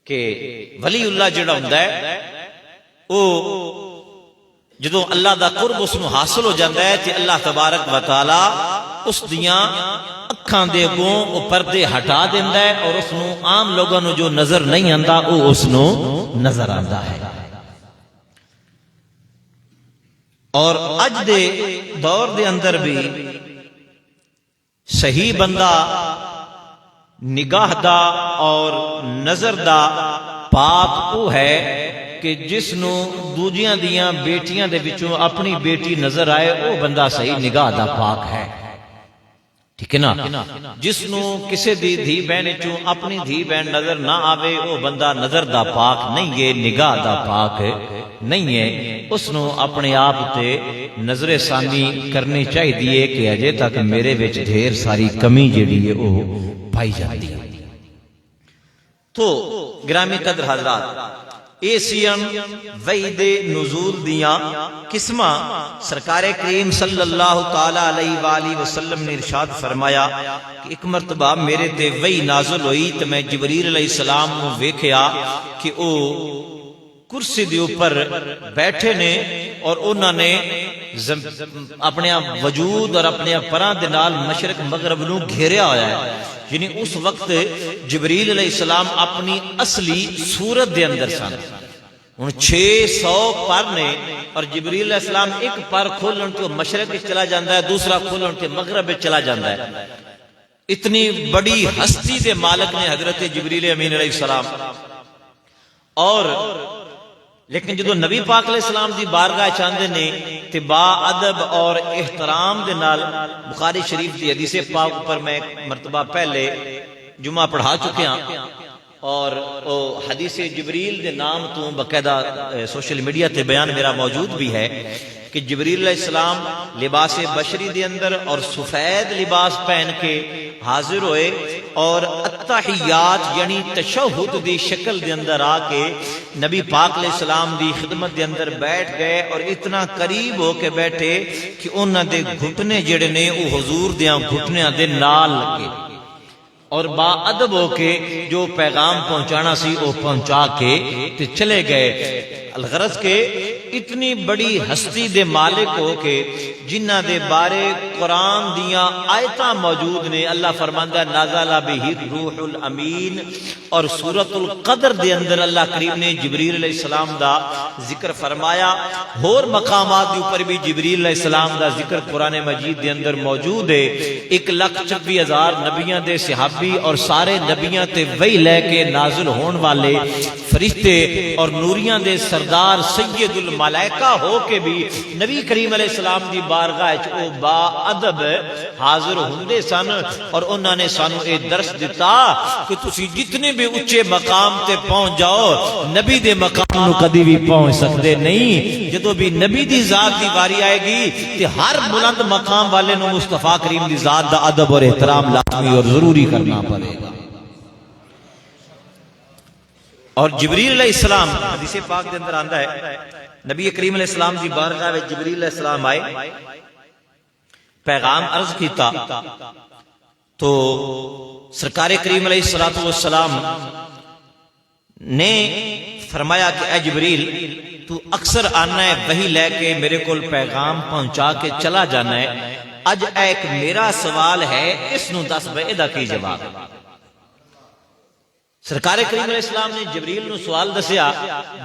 کہ ولی اللہ جڑا ہوندا ہے او جدوں اللہ دا قرب اس نو حاصل ہو جاندا ہے تے اللہ تبارک و تعالی اس دیاں اکھاں دے اگوں او پردے ہٹا دیندا ہے اور اس نو عام لوگاں نو جو نظر نہیں آندا او اس نو نظر آندا ہے۔ اور اج دے دور دے اندر بھی صحیح بندہ نگاہ دا اور نظر دا پاک او ہے کہ جس نو دوجیاں دیاں بیٹیاں دے وچوں اپنی بیٹی نظر آئے او بندہ صحیح نگاہ دا پاک ہے، ٹھیک ہے نا؟ جس نو کسے دی دھی بہن وچوں اپنی دھی بہن نظر نہ آوے او بندہ نظر دا پاک نہیں ہے، نگاہ دا پاک نہیں ہے۔ اس نو اپنے آپ تے نظر ثانی کرنی چاہیے کہ اجے تک میرے وچ ڈھیر ساری کمی جڑی ہے او پائی جاتی ہے۔ تو گرامی قدر حضرات، ایسیم وحید نزول دیاں قسمہ سرکار کریم صلی اللہ تعالی علیہ وآلہ وسلم نے ارشاد فرمایا کہ ایک مرتبہ میرے تے وحی نازل ہوئی تو میں جبریل علیہ السلام کو ویکھیا کہ او کرسی دے اوپر بیٹھے نے اور انہوں نے اپنے وجود اور اپنے پراں دے نال مشرق مغرب نو گھیریا ہویا ہے، یعنی اس وقت جبریل علیہ السلام اپنی اصلی صورت دے اندر سن۔ 600 پر نے اور جبریل علیہ السلام ایک پر کھولن تو مشرق چلا جاندہ ہے، دوسرا کھولن تو مغرب چلا جاندہ ہے۔ اتنی بڑی ہستی دے مالک نے حضرت جبریل امین علیہ السلام، اور لیکن جدو نبی پاک علیہ السلام دی بارگاہ چاندے نے تے با ادب اور احترام دے نال بخاری شریف دی حدیث پاک پر میں مرتبہ پہلے جمعہ پڑھا چکے ہیں، اور حدیث جبریل دے نام تو باقاعدہ سوشل میڈیا تے بیان میرا موجود بھی ہے کہ جبریل علیہ السلام لباس بشری دے اندر اور سفید لباس پہن کے حاضر ہوئے اور التحیات یعنی تشہد دی شکل دے اندر آ کے نبی پاک علیہ السلام دی خدمت دے اندر بیٹھ گئے، اور اتنا قریب ہو کے بیٹھے کہ انہاں دے گھٹنے جڑے نے وہ حضور دیاں گھٹنیاں دے نال لگے، اور با ادب ہو کے جو پیغام پہنچانا سی وہ پہنچا کے تے چلے گئے۔ الغرض کے اتنی بڑی ہستی دے مالک ہو کے جنہ دے بارے قرآن دیاں آیتاں موجود نے، اللہ فرماندہ نازل بہ الروح الامین، اور سورۃ القدر دے اندر اللہ کریم نے جبریل علیہ السلام دا ذکر فرمایا، اور مقامات دے اوپر بھی جبریل علیہ السلام دا ذکر قرآن مجید دے اندر موجود ہے۔ 1,26,000 نبیاں دے صحابی اور سارے نبیاں تے وحی لے کے نازل ہون والے فرشتے اور نوریاں دے سردار سید الملائکہ ہو کے بھی نبی کریم علیہ السلام دی بارگاہ وچ او با ادب حاضر ہوندے سن، اور انہاں نے سانو اے درس دتا کہ تسی جتنے بھی اونچے مقام تے پہنچ جاؤ نبی دے مقام نو کدی بھی پہنچ سکدے نہیں۔ جدوں بھی نبی دی ذات دی باری آئے گی تے ہر بلند مقام والے نو مصطفیٰ کریم دی ذات دا ادب اور احترام لازمی اور ضروری کرنا پڑے گا۔ اور جبریل علیہ السلام حدیث پاک کے اندر آندا ہے نبی کریم علیہ السلام دی بارگاہ میں جبریل علیہ السلام آئے، پیغام عرض کیتا تو سرکار کریم علیہ الصلوۃ والسلام نے فرمایا کہ اے جبریل تو اکثر آنا ہے وحی لے کے میرے کو پیغام پہنچا کے چلا جانا ہے، اج ایک میرا سوال ہے اس نو دس بے دا کی جواب۔ سرکار کریم علیہ السلام نے جبریل نو سوال دسیا،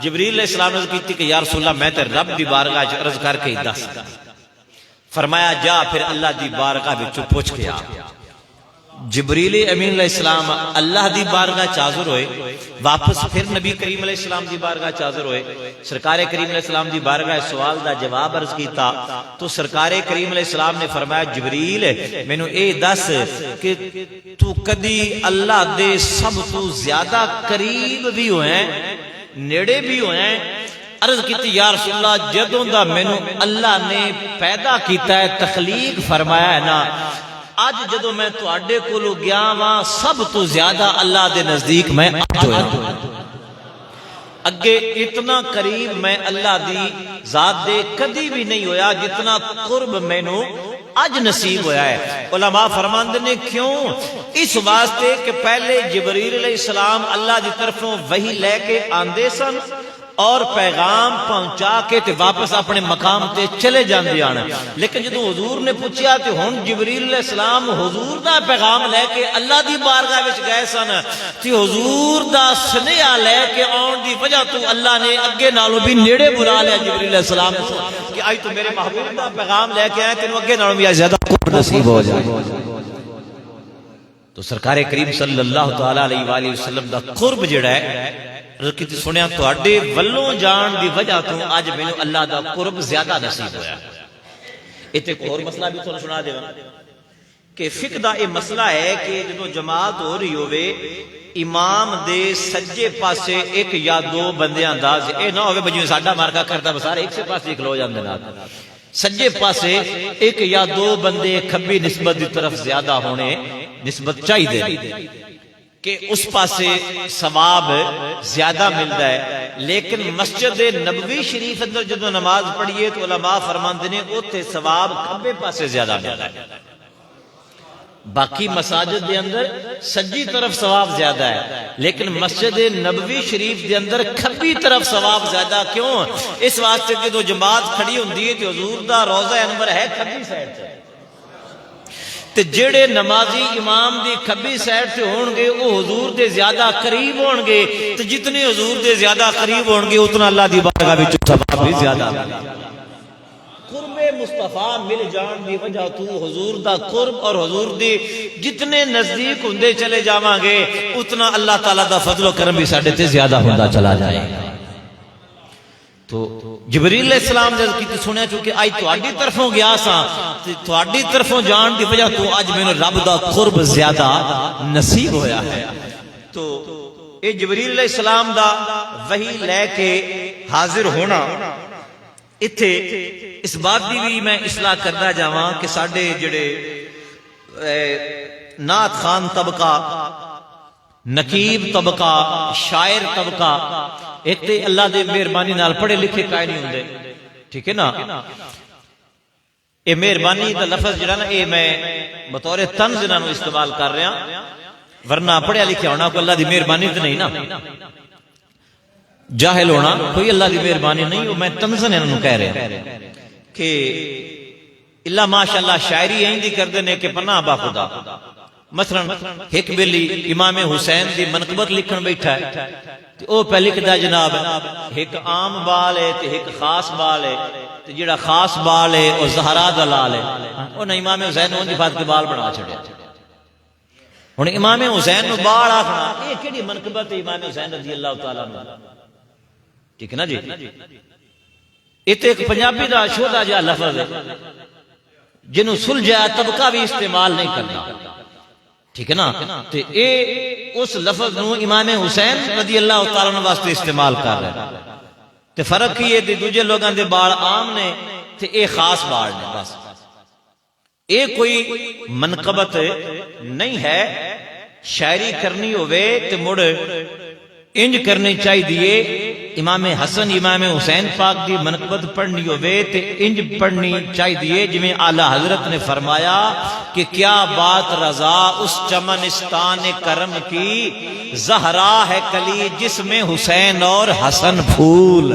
جبریل علیہ السلام نے عرض کیتی کہ یا رسول اللہ میں تے رب دی بارگاہ وچ عرض کر کے دس، فرمایا جا پھر اللہ دی بارگاہ وچ پوچھ کے آ۔ جبریل امین علیہ السلام اللہ دی بارگاہ حاضر ہوئے، واپس پھر نبی کریم علیہ السلام دی بارگاہ حاضر ہوئے، سرکار کریم علیہ السلام دی بارگاہ سوال دا جواب عرض کیتا تو سرکار کریم علیہ السلام نے فرمایا جبریل مینوں اے دس کہ تو کدی اللہ دے سب تو زیادہ قریب بھی ہوئے ہیں، نیڑے بھی ہوئے ہیں؟ عرض کیتی یا رسول اللہ جدوں دا مینوں اللہ نے پیدا کیتا ہے، تخلیق فرمایا ہے نا، اج جدو میں تواڈے کولوں گیا واں سب تو زیادہ اللہ دے نزدیک میں اج ہویا، اگے اتنا قریب میں اللہ دی ذات دے کدی بھی نہیں ہویا جتنا قرب مینوں اج نصیب ہویا ہے۔ علماء فرماندے نے کیوں؟ اس واسطے کہ پہلے جبریل علیہ السلام اللہ دی طرفوں وحی لے کے آندے سن اور پیغام پہنچا کے تے واپس اپنے مقام تے چلے جاندے آن، لیکن جدو حضور نے پوچھیا تے ہن جبریل علیہ السلام حضور دا پیغام لے کے اللہ دی بارگاہ وچ گئے سن تے حضور دا سنیہا لے کے آن دی وجہ تو اللہ نے اگے نالوں بھی نیڑے بلا لیا جبریل علیہ السلام کہ آج تو میرے محبوب دا پیغام لے کے آئے تینوں اگے نالوں بھی زیادہ قرب نصیب ہو جائے۔ تو سرکار کریم صلی اللہ تعالی علیہ وآلہ وسلم دا قرب جڑا ہے کیونکہ سنیا تواڈے ولوں جان دی وجہ تو اج مینوں اللہ دا قرب زیادہ نصیب ہویا۔ ایتھے ایک اور مسئلہ بھی تھانوں سنا دیواں کہ فقہ دا یہ مسئلہ ہے کہ جدوں جماعت ہو رہی ہوے امام دے سجے پاسے ایک یا دو بندے انداز اے نہ ہوے بجو ساڈا مارکا کردا بسارے ایک سے پاسے کھلو جاندے نال، سجے پاسے ایک یا دو بندے کھبی نسبت دی طرف زیادہ ہونے نسبت چاہیے کہ اس پاسے ثواب زیادہ ملتا ہے، لیکن مسجد نبوی شریف اندر جدو نماز پڑھیے تو علماء فرماندے نے اوتھے ثواب کھبے پاسے زیادہ ملتا ہے، باقی مساجد دے اندر سجی طرف ثواب زیادہ ہے، لیکن مسجد نبوی شریف دے اندر کھبی طرف ثواب زیادہ کیوں؟ اس واسطے کہ جو جماعت کھڑی ہوندی ہے تو حضور دا روضہ انور ہے کھبی سائیڈ سے، تے جڑے نمازی امام دی کھبی سائیڈ سے ہون گے وہ حضور دے زیادہ قریب ہون گے، تے جتنے حضور دے زیادہ قریب ہون گے اتنا اللہ دی بارگاہ وچ ثواب بھی زیادہ ملے گا۔ قرب مصطفیٰ مل جان دی وجہ تو حضور دا قرب اور حضور دی جتنے نزدیک ہوندے چلے جاواں گے اتنا اللہ تعالیٰ دا فضل و کرم بھی ساڈے تے زیادہ ہوندا چلا جائے گا۔ تو جبریل علیہ السلام نے کی سنیا چونکہ آج تواڈی طرفوں گیا سا تے تواڈی طرفوں جان دی وجہ تو اج مینوں رب دا قرب زیادہ نصیب ہویا ہے۔ تو اے جبریل علیہ السلام دا وحی لے کے حاضر ہونا، اتھے اس بات دی بھی میں اصلاح کردا جاواں کہ ساڈے جڑے نعت خان طبقہ، نقیب طبقہ، شاعر طبقہ، ایک تے اللہ دے مہربانی نال پڑھے لکھے کائے نہیں ہوندے، ٹھیک ہے نا؟ اے مہربانی دا لفظ جڑا نا اے میں بطور طنز انہاں نوں استعمال کر رہا، ورنہ پڑھیا لکھیا ہونا کوئی اللہ دی مہربانی تے نہیں نا، جاہل ہونا کوئی اللہ دی مہربانی نہیں، وہ میں طنزن انہاں نوں کہہ رہا کہ اللہ ماشاءاللہ شاعری ایندی کردے نے کہ پناہ با خدا، مثلا ایک بیلی امام حسین دی منقبت لکھن بیٹھا ہے او پہ لکھدا جناب ایک عام بال ہے تے ایک خاص بال ہے تے جڑا خاص بال ہے او زہرا دا لال ہے، انہیں امام حسین اون دی بات کے بال بنا چھڑیا۔ ہن امام حسین نو بال آکھنا یہ کیڑی منقبت ہے امام حسین رضی اللہ تعالی عنہ، ٹھیک ہے نا جی؟ ایتھے ایک پنجابی دا شودا جا لفظ ہے جنوں سلجھا طبقہ بھی استعمال نہیں کرنا، ٹھیک ہے نا؟ تے اے اس لفظ نو امام حسین رضی اللہ تعالی عنہ واسطے استعمال کر رہے ہیں، تے فرق یہ تے دوجے لوگاں دے بال عام نے تے اے خاص بال نے، بس اے کوئی منقبت نہیں ہے۔ شاعری کرنی ہوئے تے مڑ انج کرنی چاہیے امام حسن امام حسین پاک دی منقبت پڑھنی ہوئے تے انج پڑھنی چاہیے جویں اعلی حضرت نے فرمایا کہ کیا بات رضا اس چمنستان کرم کی، زہرا ہے کلی جس میں حسین اور حسن پھول۔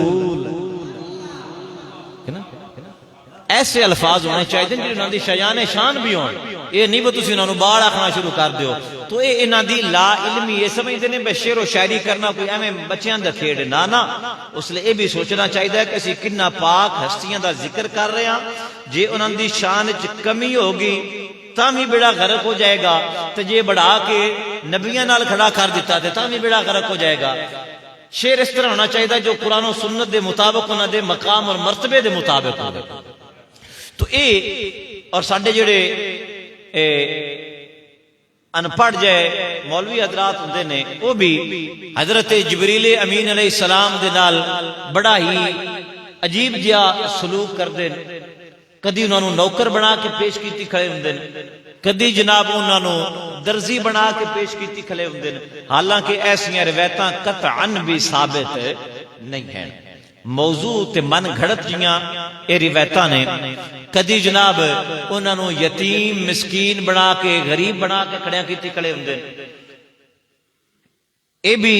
ایسے الفاظ ہونے چاہیے جن انہاں دی شایان شان بھی ہون، یہ نہیں وہ تسی انہاں نوں باڑ آکھنا شروع کر دیو تو یہ انہاں دی لا علمی یہ سمجھتے ہیں بے شعر و شاعری کرنا کوئی ایویں بچیاں دا کھیڈ نہ اس لیے یہ بھی سوچنا چاہیے کہ اسی کنا پاک ہستیاں دا ذکر کر رہے ہیں، جے انہاں دی شان وچ کمی ہوگی تاں بھی بیڑا غرق ہو جائے گا، تے جے بڑھا کے نبیاں نال کھڑا کر دیتا تے تاں بھی بیڑا غرق ہو جائے گا۔ شعر اس طرح ہونا چاہیے جو قرآن و سنت دے مطابق انہاں دے مقام اور مرتبے دے مطابق ہو۔ تو اے اور ساڈے جڑے ان پڑھ جائے مولوی حضرات ہوندے نے وہ بھی حضرت جبریل امین علیہ السلام دے نال بڑا ہی عجیب جہا سلوک کردے نے، کدی انہاں نوں نوکر بنا کے پیش کیتی کھڑے ہوندے نے، کدی جناب انہاں نوں درزی بنا کے پیش کیتی کھڑے ہوندے نے، حالانکہ ایسیاں روایتاں قطعاً بھی ثابت نہیں ہیں، موضوع تے من گھڑت جیاں اے روایتاں نے۔ کدی جناب انہاں نوں یتیم مسکین بنا کے غریب بنا کے کھڑیاں کیتی کھڑے ہوندے نے، اے بھی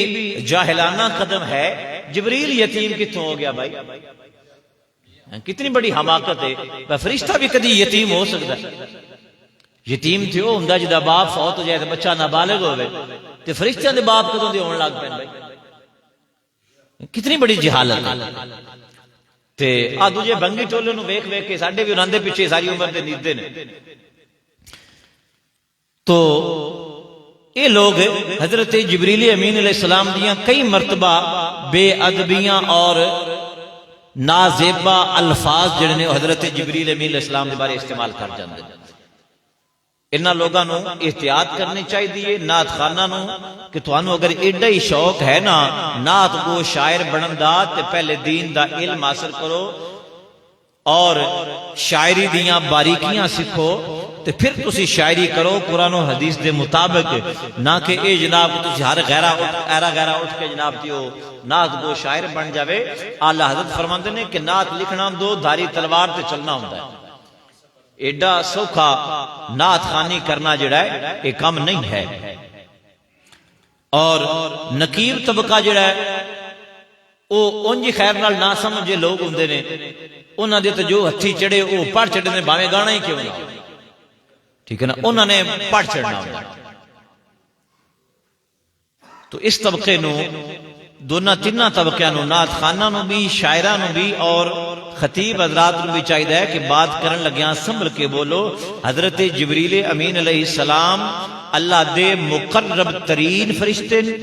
جاہلانہ قدم ہے۔ جبریل یتیم کتوں ہو گیا بھائی؟ کتنی بڑی حماقت ہے، فرشتہ بھی کدی یتیم ہو سکتا ہے؟ یتیم تھے وہ ہوندا جدا باپ فوت ہو جائے تے بچہ نابالغ ہوئے تے فرشتیاں دے باپ کدوں دے ہون لگ پے بھائی؟ کتنی بڑی جہالت ہے۔ تے آ دوجے بنگی ٹولے نو ویکھ ویکھ کے ساڈے بھی انہاں دے پیچھے ساری عمر دے نیدے نے۔ تو یہ لوگ حضرت جبریل امین علیہ السلام دیاں کئی مرتبہ بے ادبیاں اور نازیبا الفاظ جڑے نے حضرت جبریل امین علیہ السلام دے بارے استعمال کر جاندے ہیں۔ انہاں لوگاں نوں احتیاط کرنی چاہیے نعت خاناں نوں کہ تھانوں اگر ایڈا ہی شوق ہے نا نعت کو شاعر بنن دا تے پہلے دین دا علم حاصل کرو اور شاعری دیاں باریکیاں سکھو تے پھر تسی شاعری کرو قرآن و حدیث دے مطابق، نہ کہ اے جناب تسی ہر غیرہ اٹھ کے جناب تیو نعت کو شاعر بن جاوے۔ اعلی حضرت فرماندے نے کہ نعت لکھنا دو دھاری تلوار تے چلنا ہوندا ہے، ایڈا سوکھا نعت خانی کرنا جڑا ہے یہ کم نہیں ہے۔ اور نکیر طبقہ جڑا ہے وہ انجی خیر نال نہ سمجھے لوگ ہوندے نے، انہاں دے تے جو ہتھی چڑھے وہ پڑھ چڑھے نے بھاویں گانا ہی کیوں نہ، ٹھیک ہے نا، انہاں نے پڑھ چڑھنا ہوندا۔ تو اس طبقے نو دونوں تیناں طبقیاں نو نعت خاناں نو بھی شاعراں نو بھی اور خطیب حضرات نو بھی چاہیے کہ بات کرن لگیاں سنبھل کے بولو۔ حضرت جبریل امین علیہ السلام اللہ دے مقرب ترین فرشتے نے،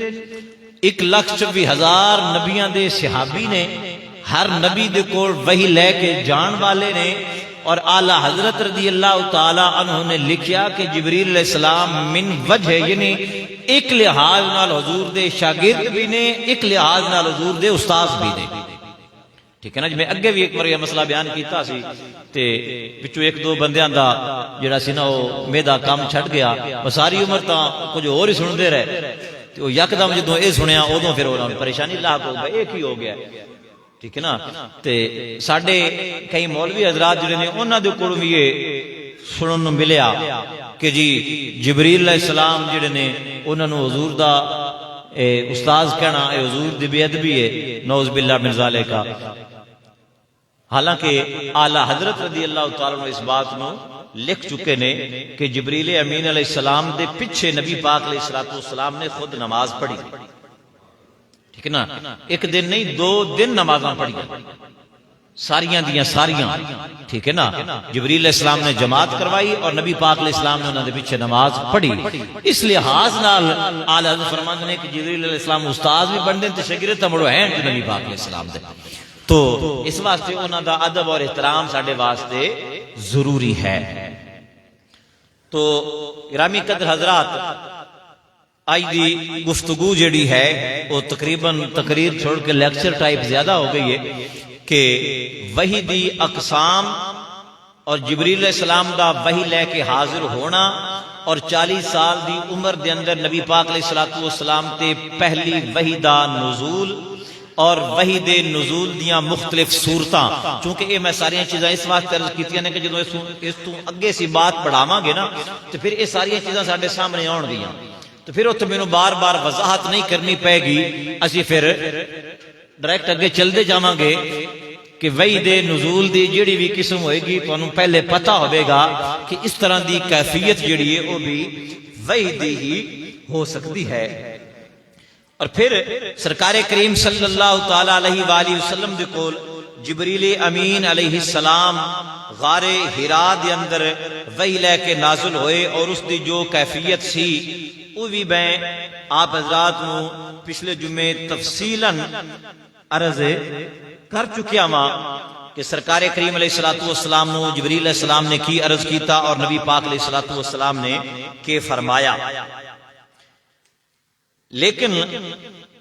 1,24,000 نبیاں دے صحابی نے، ہر نبی دے کول وحی لے کے جان والے نے، اور اعلی حضرت رضی اللہ تعالی عنہ نے لکھیا کہ جبریل علیہ السلام من وجہ یعنی ایک لحاظ نال حضور دے شاگرد بھی نے، ایک لحاظ نال حضور دے استاد بھی نے، ٹھیک ہے نا جی۔ میں اگے بھی ایک مرے مسئلہ بیان کیتا سی تے وچوں ایک دو بندیاں دا جڑا سی نا وہ میدا کام چھڈ گیا، وہ ساری عمر تاں کچھ اور ہی سنتے رہے تے وہ یکدم جدوں اے سنیا ادوں پھر انہاں نوں پریشانی لاحق ہو گئی، اے کی ہو گیا، ٹھیک ہے نا۔ تے ساڈے کئی مولوی حضرات جڑے نے انہاں دے کول وی یہ سنن نوں ملیا کہ جی جبریل علیہ السلام جڑے نے انہاں نوں حضور دا استاذ کہنا اے حضور دی بے ادبی ہے، نعوذ باللہ من ذالک۔ حالانکہ اعلی حضرت رضی اللہ تعالیٰ عنہ اس بات نو لکھ چکے نے کہ جبریل امین علیہ السلام دے پیچھے نبی پاک علیہ السلام نے خود نماز پڑھی، ٹھیک ہے نا، ایک دن نہیں 2 دن نمازاں پڑھی ساریاں دیاں ساریاں، ٹھیک ہے نا۔ جبریل علیہ السلام نے جماعت کروائی اور نبی پاک علیہ السلام نے انہاں دے پیچھے نماز پڑھی۔ اس لحاظ نال اعلی حضرت فرماندے نے کہ جبریل علیہ السلام استاد بھی بن دے تے شاگرد تے مڑو ہیں نبی پاک علیہ السلام دے، تو اس واسطے انہاں دا ادب اور احترام ساڈے واسطے ضروری ہے۔ تو گرامی قدر حضرات، آج دی گفتگو جڑی ہے وہ تقریباً تقریر چھوڑ کے لیکچر ٹائپ زیادہ ہو گئی ہے کہ وحی دی اقسام اور جبریل علیہ السلام دا وحی لے کے حاضر ہونا اور 40 سال دی عمر دے اندر نبی پاک علیہ السلام تے پہلی وحی دا نزول، اور وحی دے نزول دیاں مختلف صورتاں. چونکہ یہ میں ساری چیزاں اس واسطے عرض کیتیاں نے کہ جدوں اس تو اگے سی بات پڑھاواں گے نا تو پھر یہ ساری چیزاں ساڈے سامنے آن گیاں تو پھر اتنے مینوں بار بار وضاحت نہیں کرنی پے گی. اسی پھر ڈائریکٹ اگے چلتے جاواں گے کہ وحی دے نزول دی جڑی بھی قسم ہوئے گی تانوں پہلے پتہ ہوئے گا کہ اس طرح دی کیفیت جڑی ہے وہ بھی وحی دی ہی ہو سکتی ہے. اور پھر سرکار کریم صلی اللہ تعالی علیہ وآلہ وسلم دے کول جبریل امین علیہ السلام غار ہرا دے اندر وحی لے کے نازل ہوئے اور اس دی جو کیفیت سی وہ بھی میں آپ حضرات نو پچھلے جمعے تفصیلاً عرض کر چکیا ماں کہ سرکار کریم علیہ السلام نو جبریل علیہ السلام نے کی عرض کیتا اور نبی پاک علیہ السلام نے کہ فرمایا. لیکن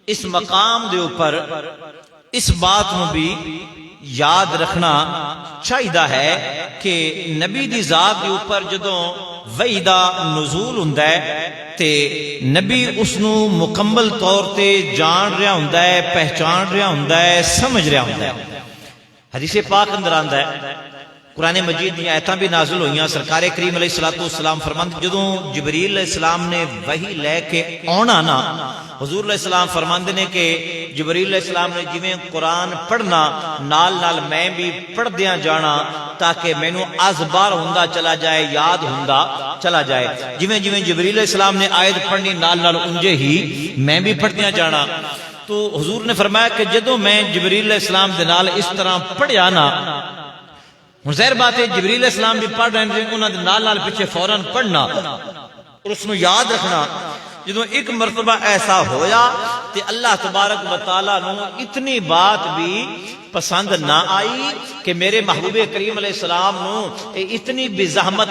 اس مقام دے اوپر اس بات نو بھی یاد رکھنا چاہیدہ ہے کہ نبی دی ذات دے اوپر جدوں وحی دا نزول ہوندا ہے تے نبی اس نو مکمل طور تے جان رہا ہوندا ہے پہچان رہا ہوندا ہے سمجھ رہا ہوندا ہے. حدیث پاک اندر آندا ہے قرآن مجید دی آیتاں بھی نازل ہوئیاں. سرکار کریم علیہ السلام فرماندے جدوں جبریل علیہ السلام نے وحی لے کے آنا نا حضور علیہ السلام فرماندے نے کہ جبریل علیہ السلام نے جویں قرآن پڑھنا نال نال میں بھی پڑھدیاں جانا تاکہ مینوں از بار ہوندا چلا جائے یاد ہوندا چلا جائے. جویں جویں جبریل علیہ السلام نے آیت پڑھنی نال نال انجے ہی میں بھی پڑھدیاں جانا. تو حضور نے فرمایا کہ جدوں میں جبریل علیہ السلام دے نال اس طرح پڑھیا نا ظاہر بات ہے جبریل علیہ السلام بھی پڑھ رہے ہیں انہاں دے نال نال پیچھے فوراً پڑھنا اور اس نو یاد رکھنا. جدوں ایک مرتبہ ایسا ہویا تے اللہ تبارک و تعالیٰ نو اتنی بات بھی پسند نہ آئی کہ میرے محبوب کریم علیہ السلام نو اتنی بزحمت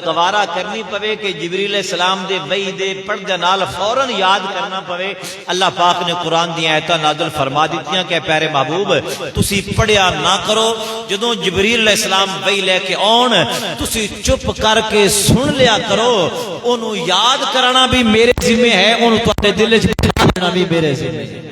گوارا کرنی پوے کہ جبریل علیہ السلام دے وحی دے پڑھ نال فوراً یاد کرنا پوے. اللہ پاک نے قرآن دی آیتاں نازل فرما دیتیاں کہ پیارے محبوب تسی پڑھیا نہ کرو جدوں جبریل علیہ السلام وحی لے کے آن تسی چپ کر کے سن لیا کرو. انہوں یاد کرنا بھی میرے ذمہ ہے انہوں تواڈے دل وچ بٹھانا بھی میرے ذمہ ہے.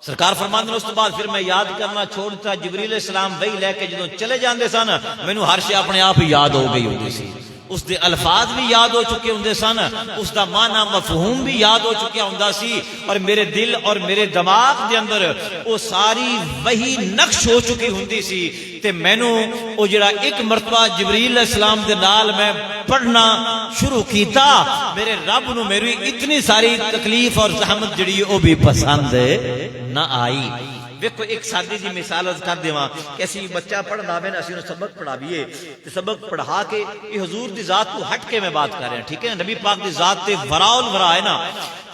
سرکار فرماندے نے اس تو بعد پھر میں یاد کرنا چھوڑ دیتا. جبریل علیہ السلام وحی لے کے جدوں چلے جاندے سن مینوں ہر شے اپنے آپ یاد ہو گئی ہوندی سی. اس دے الفاظ بھی یاد ہو چکے ہوندے سن اس دا معنی مفہوم بھی یاد ہو چکیا ہوندا سی اور میرے دل اور میرے دماغ دے اندر وہ ساری وحی نقش ہو چکی ہوندی سی. تے مینوں او جڑا ایک مرتبہ جبریل علیہ السلام دے نال میں پڑھنا شروع کیتا میرے رب نو میری اتنی ساری تکلیف اور زحمت جڑی او بھی پسند نہ آئی. دیکھو ایک سادی جی مثال کر دیواں کہ اسی بچہ پڑھنا میں اسی انہوں سبق پڑھا بھی ہے تو سبق پڑھا کے یہ حضور دی ذات کو ہٹ کے میں بات کر رہے ہیں ٹھیک ہے نبی پاک دی ذات تے وراء الورا ہے نا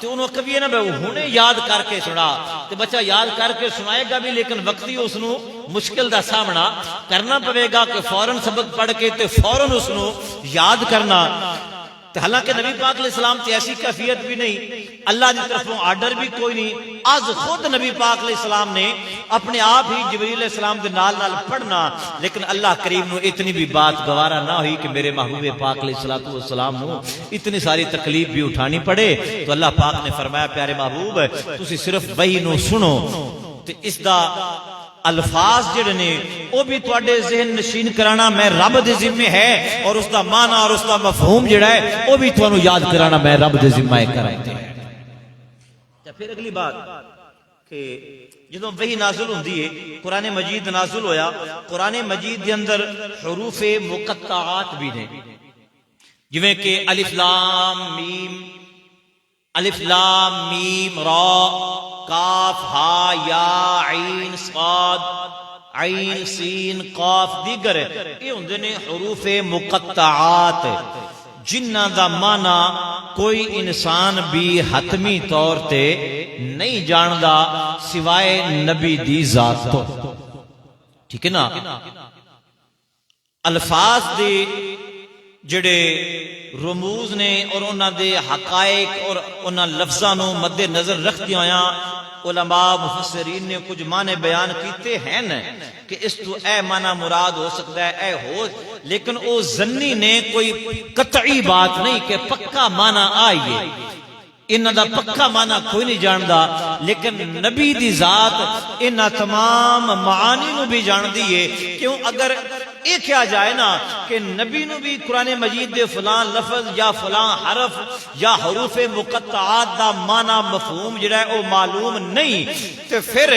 تو انہوں کبھی ہے نا ہنے یاد کر کے سنا تو بچہ یاد کر کے سنائے گا بھی لیکن وقتی اس نو مشکل دا سامنا کرنا پڑے گا کہ فوراً سبق پڑھ کے تے فوراً اس نو یاد کرنا. حالانکہ نبی پاک علیہ السلام تے ایسی کیفیت بھی نہیں اللہ دی طرفوں آرڈر بھی کوئی نہیں از خود نبی پاک علیہ السلام نے اپنے آپ ہی جبریل علیہ السلام دے نال نال پڑھنا. لیکن اللہ کریم نو اتنی بھی بات گوارا نہ ہوئی کہ میرے محبوب پاک علیہ السلام نو اتنی ساری تکلیف بھی اٹھانی پڑے. تو اللہ پاک نے فرمایا پیارے محبوب تسی صرف وحی نو سنو تے اس دا الفاظ جڑے نے وہ بھی تواڈے ذہن نشین کرانا میں رب دے ذمہ ہے اور اس دا معنی اور اس دا مفہوم جڑا ہے وہ بھی تانوں یاد کرانا میں رب دے ذمہ ہے کراتے ہیں. پھر اگلی بات کہ جدوں وحی نازل ہوندی ہے قرآن مجید نازل ہویا قرآن مجید دے اندر حروف مقطعات بھی نے جویں کہ الف لام میم را کاف ہا یا عین صاد عین سین قاف دیگر یہ ہوندے نے حروف مقطعات جنہاں دا معنی کوئی انسان بھی حتمی طور تے نہیں جاندا سوائے نبی دی ذات تو ٹھیک ہے نا. الفاظ دے جڑے رموز نے اور انہاں دے حقائق اور انہاں لفظاں نو مد نظر رکھدی ہویاں علماء مفسرین نے کچھ معنی بیان کیتے ہیں کہ اس تو اے معنی مراد ہو سکتا ہے اے ہو لیکن او ظنی نے کوئی قطعی بات نہیں کہ پکا معنی آئیے. انہاں دا پکا معنی کوئی نہیں جاندا، لیکن نبی دی ذات انہاں تمام معانی نو بھی جان دیئے۔ کیوں؟ اگر یہ کیا جائے نا کہ نبی نو بھی قرآن مجید دے فلان لفظ یا فلان حرف یا حروف مقطعات دا معنی مفہوم جڑا ہے او معلوم نہیں، تو پھر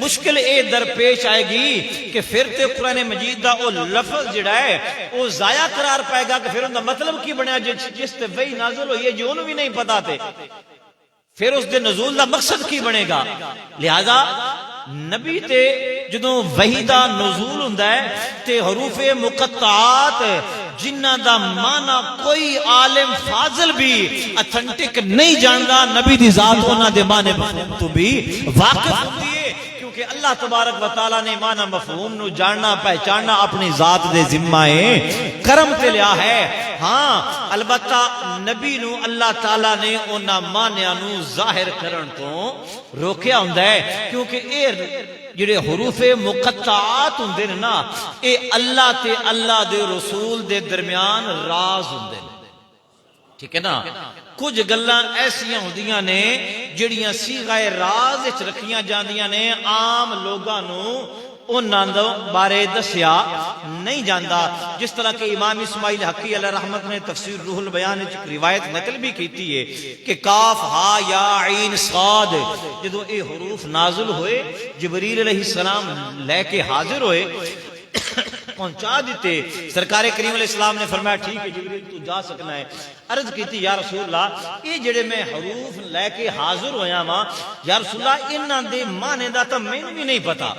مشکل اے درپیش آئے گی کہ پھر تے قرآن مجید دا او لفظ جڑا ہے او ضائع قرار پائے گا کہ پھر ان دا مطلب کی بنیا جس تے وحی نازل ہوئی ہے جو انہوں بھی نہیں پتا تھے، پھر اس دے نزول دا مقصد کی بنے گا۔ لہذا نبی تے جدوں وحی دا نزول ہوندا ہے تے حروف مقطعات جنہ دا معنی کوئی عالم فاضل بھی اتھنٹک نہیں جاندا، نبی دی ذات انہاں دے معنی تو بھی واقف ہوندی ہے، کیونکہ اللہ تبارک و تعالی نے معنی مفہوم نو جاننا پہچاننا اپنی ذات دے ذمہ کرم تے لیا ہے۔ ہاں البتہ نبی نو اللہ تعالی نے انہاں معنیاں نو ظاہر کرن تو روکیا ہوندا ہے، کیونکہ اے جڑے حروف مقطعات ہوندے نے نا اے اللہ تے اللہ دے رسول دے درمیان راز ہوندے نے، ٹھیک ہے نا۔ کچھ گلاں ایسیاں ہوندیاں نے جڑیاں صیغہ راز وچ رکھیاں جاندیاں نے، عام لوگاں نو انہاں دے بارے دسیا نہیں جاندا، جس طرح کہ امام اسماعیل حقی علیہ رحمت نے تفسیر روح البیان وچ روایت نقل بھی کیتی ہے کہ کاف ہا یا عین صاد جدوں اے حروف نازل ہوئے جبریل علیہ السلام لے کے حاضر ہوئے پہنچا دیتے، سرکار کریم علیہ السلام نے فرمایا ٹھیک ہے جبریل تو جا سکنا ہے۔ عرض کیتی یا رسول اللہ یہ جڑے میں حروف لے کے حاضر ہویا ہاں یا رسول اللہ انہاں دے معنی دا تے مینوں بھی نہیں پتا،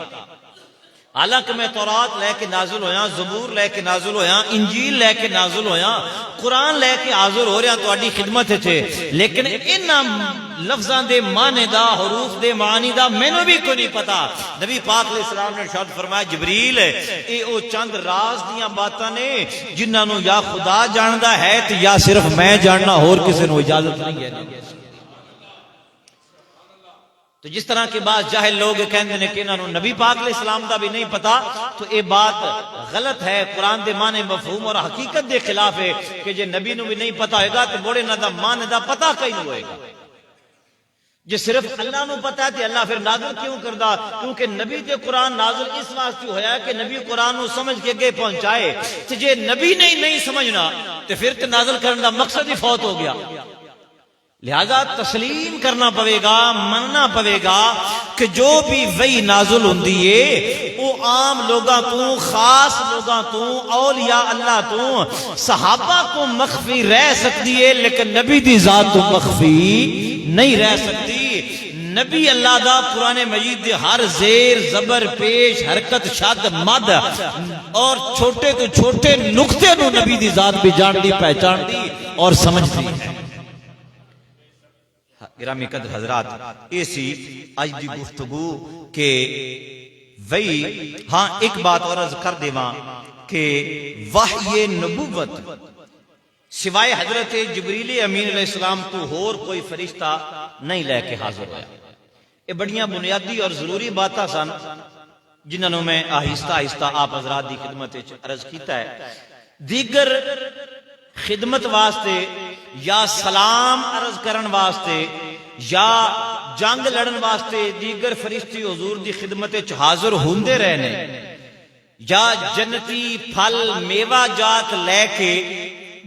حالانکہ میں تورات لے کے نازل ہویا، زبور لے کے نازل ہویا، انجیل لے کے نازل ہویا، قرآن لے کے حاضر ہو رہا تہاڈی خدمت وچ، لیکن انہاں لفظاں دے معنی دا حروف دے معنی دا مینوں بھی کوئی نہیں پتا۔ نبی پاک علیہ السلام نے ارشاد فرمایا جبریل اے او چند راز دیاں باتاں نے جنہاں نو یا خدا جاندا ہے تے یا صرف میں جاننا، اور کسی نو اجازت نہیں ہے۔ تو جس طرح کے بعض جاہل لوگ کہندے نے کہ انہاں نو نبی پاک علیہ السلام دا بھی نہیں پتا، تو اے بات غلط ہے، قرآن دے معنی مفہوم اور حقیقت دے خلاف ہے کہ جے نبی نو بھی نہیں پتا ہوئے گا تو بڑے نہ دا معنی دا پتا کہیں نہیں ہوئے گا۔ جے صرف اللہ نو پتا ہے تو اللہ پھر نازل کیوں کردا؟ کیونکہ نبی تے قرآن نازل اس واسطے ہویا ہے کہ نبی قرآن نو سمجھ کے اگے پہنچائے، تو جے نبی نے نہیں سمجھنا تو پھر تے نازل کرنے دا مقصد ہی فوت ہو گیا۔ لہذا تسلیم کرنا پوے گا، مننا پوے گا کہ جو بھی وحی نازل ہوندی ہے وہ عام لوگاں تو، خاص لوگاں تو، اولیاء اللہ تو، صحابہ کو مخفی رہ سکتی ہے، لیکن نبی دی ذات تو مخفی نہیں رہ سکتی۔ نبی اللہ دا قرآن مجید دے ہر زیر زبر پیش حرکت شد مد اور چھوٹے تو چھوٹے نقطے نو نبی دی ذات بھی جان دی، پہچان دی اور سمجھ دی ہے۔ گرامی قدر حضرات، ایسی آج دی گفتگو کہ وہی ہاں ایک بات اور عرض کر دیواں کہ وحی نبوت سوائے حضرت جبریل امین علیہ السلام کو اور کوئی فرشتہ نہیں لے کے حاضر ہوا۔ یہ بڑیاں بنیادی اور ضروری باتاں سن جنہوں میں آہستہ آہستہ آپ حضرات دی خدمت عرض کیتا ہے۔ دیگر خدمت واسطے یا سلام عرض کرن واسطے یا جنگ لڑن واسطے دیگر فرشتے حضور دی خدمت حاضر ہوندے رہنے، یا جنتی پھل میوہ جات لے کے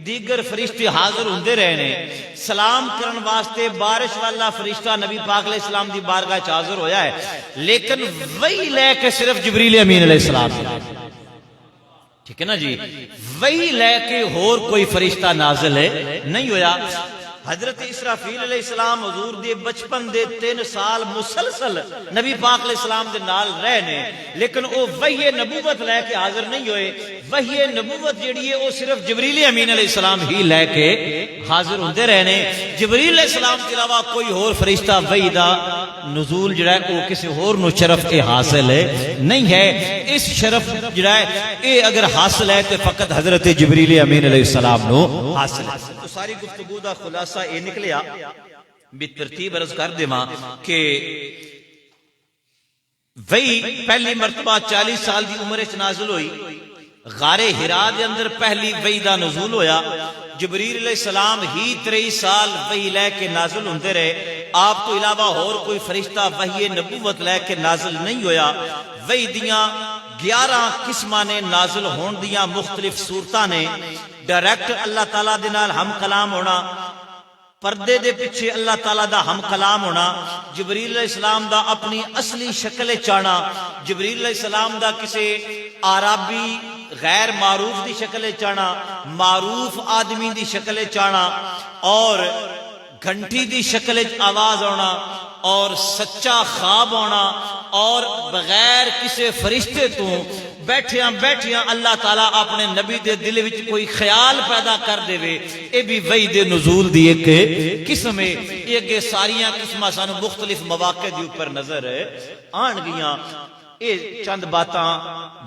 دیگر فرشتے حاضر ہوندے رہنے، سلام کرن واسطے بارش والا فرشتہ نبی پاک علیہ السلام دی بارگاہ چ حاضر ہویا ہے، لیکن وہی لے کے صرف جبریل امین علیہ السلام، ٹھیک ہے نا جی، وہی لے کے اور کوئی فرشتہ نازل ہے نہیں ہویا۔ حضرت اسرافیل علیہ السلام حضور دے بچپن دے 3 سال مسلسل نبی پاک علیہ السلام دے نال رہنے، لیکن وہ وحی نبوت لے کے حاضر نہیں ہوئے۔ وحی نبوت جڑی ہے وہ صرف جبریل امین علیہ السلام ہی لے کے حاضر ہوندے رہنے، جبریل علیہ السلام کے علاوہ کوئی اور فرشتہ وحی دا نزول جڑا ہے وہ کسی اور نو شرف کے حاصل ہے نہیں ہے۔ اس شرف جڑا ہے اے اگر حاصل ہے تو فقط حضرت جبریل امین علیہ السلام نو حاصل ہے۔ تو ساری گفتگو دا خلاصہ اے نکلیا، بترتیب عرض کر دیواں کہ وہی پہلی مرتبہ 40 سال دی عمر وچ نازل ہوئی، غار ہرا دے اندر پہلی وحی دا نزول ہویا، جبریل علیہ السلام ہی 23 سال وحی لے کے نازل ہوندے رہے، آپ تو علاوہ اور کوئی فرشتہ وحی نبوت لے کے نازل نہیں ہویا۔ وحی دیاں 11 قسماں نے نازل ہون دیاں مختلف صورتاں نے، ڈائریکٹ اللہ تعالیٰ دے نال ہم کلام ہونا، پردے دے پیچھے اللہ تعالیٰ دا ہم کلام ہونا، جبریل علیہ السلام دا اپنی اصلی شکل چانا، جبریل علیہ السلام دا کسے عربی غیر معروف دی شکل چانا، معروف آدمی دی شکل چانا، اور گھنٹی دی شکل آواز ہونا، اور سچا خواب ہونا، اور بغیر کسے فرشتے تو بیٹھیاں بیٹھیاں اللہ تعالیٰ اپنے نبی دے دل وچ کوئی خیال پیدا کر دے وے، اے بھی وحی دے نزول دی ایک قسم ہے۔ یہ ساریاں قسماں سانو مختلف مواقع دے اوپر نظر آن گیاں۔ اے چند باتاں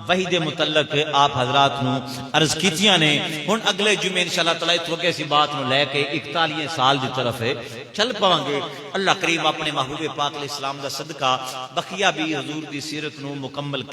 وحی دے متعلق آپ حضرات نو عرض کیتیاں نے۔ ہن اگلے جمعے انشاءاللہ تعالی اتھوں اسی بات نو لے کے 41 سال دی طرف چل پاواں گے۔ اللہ کریم اپنے محبوب پاک علیہ السلام دا صدقہ بقیہ بھی حضور دی سیرت نو مکمل کر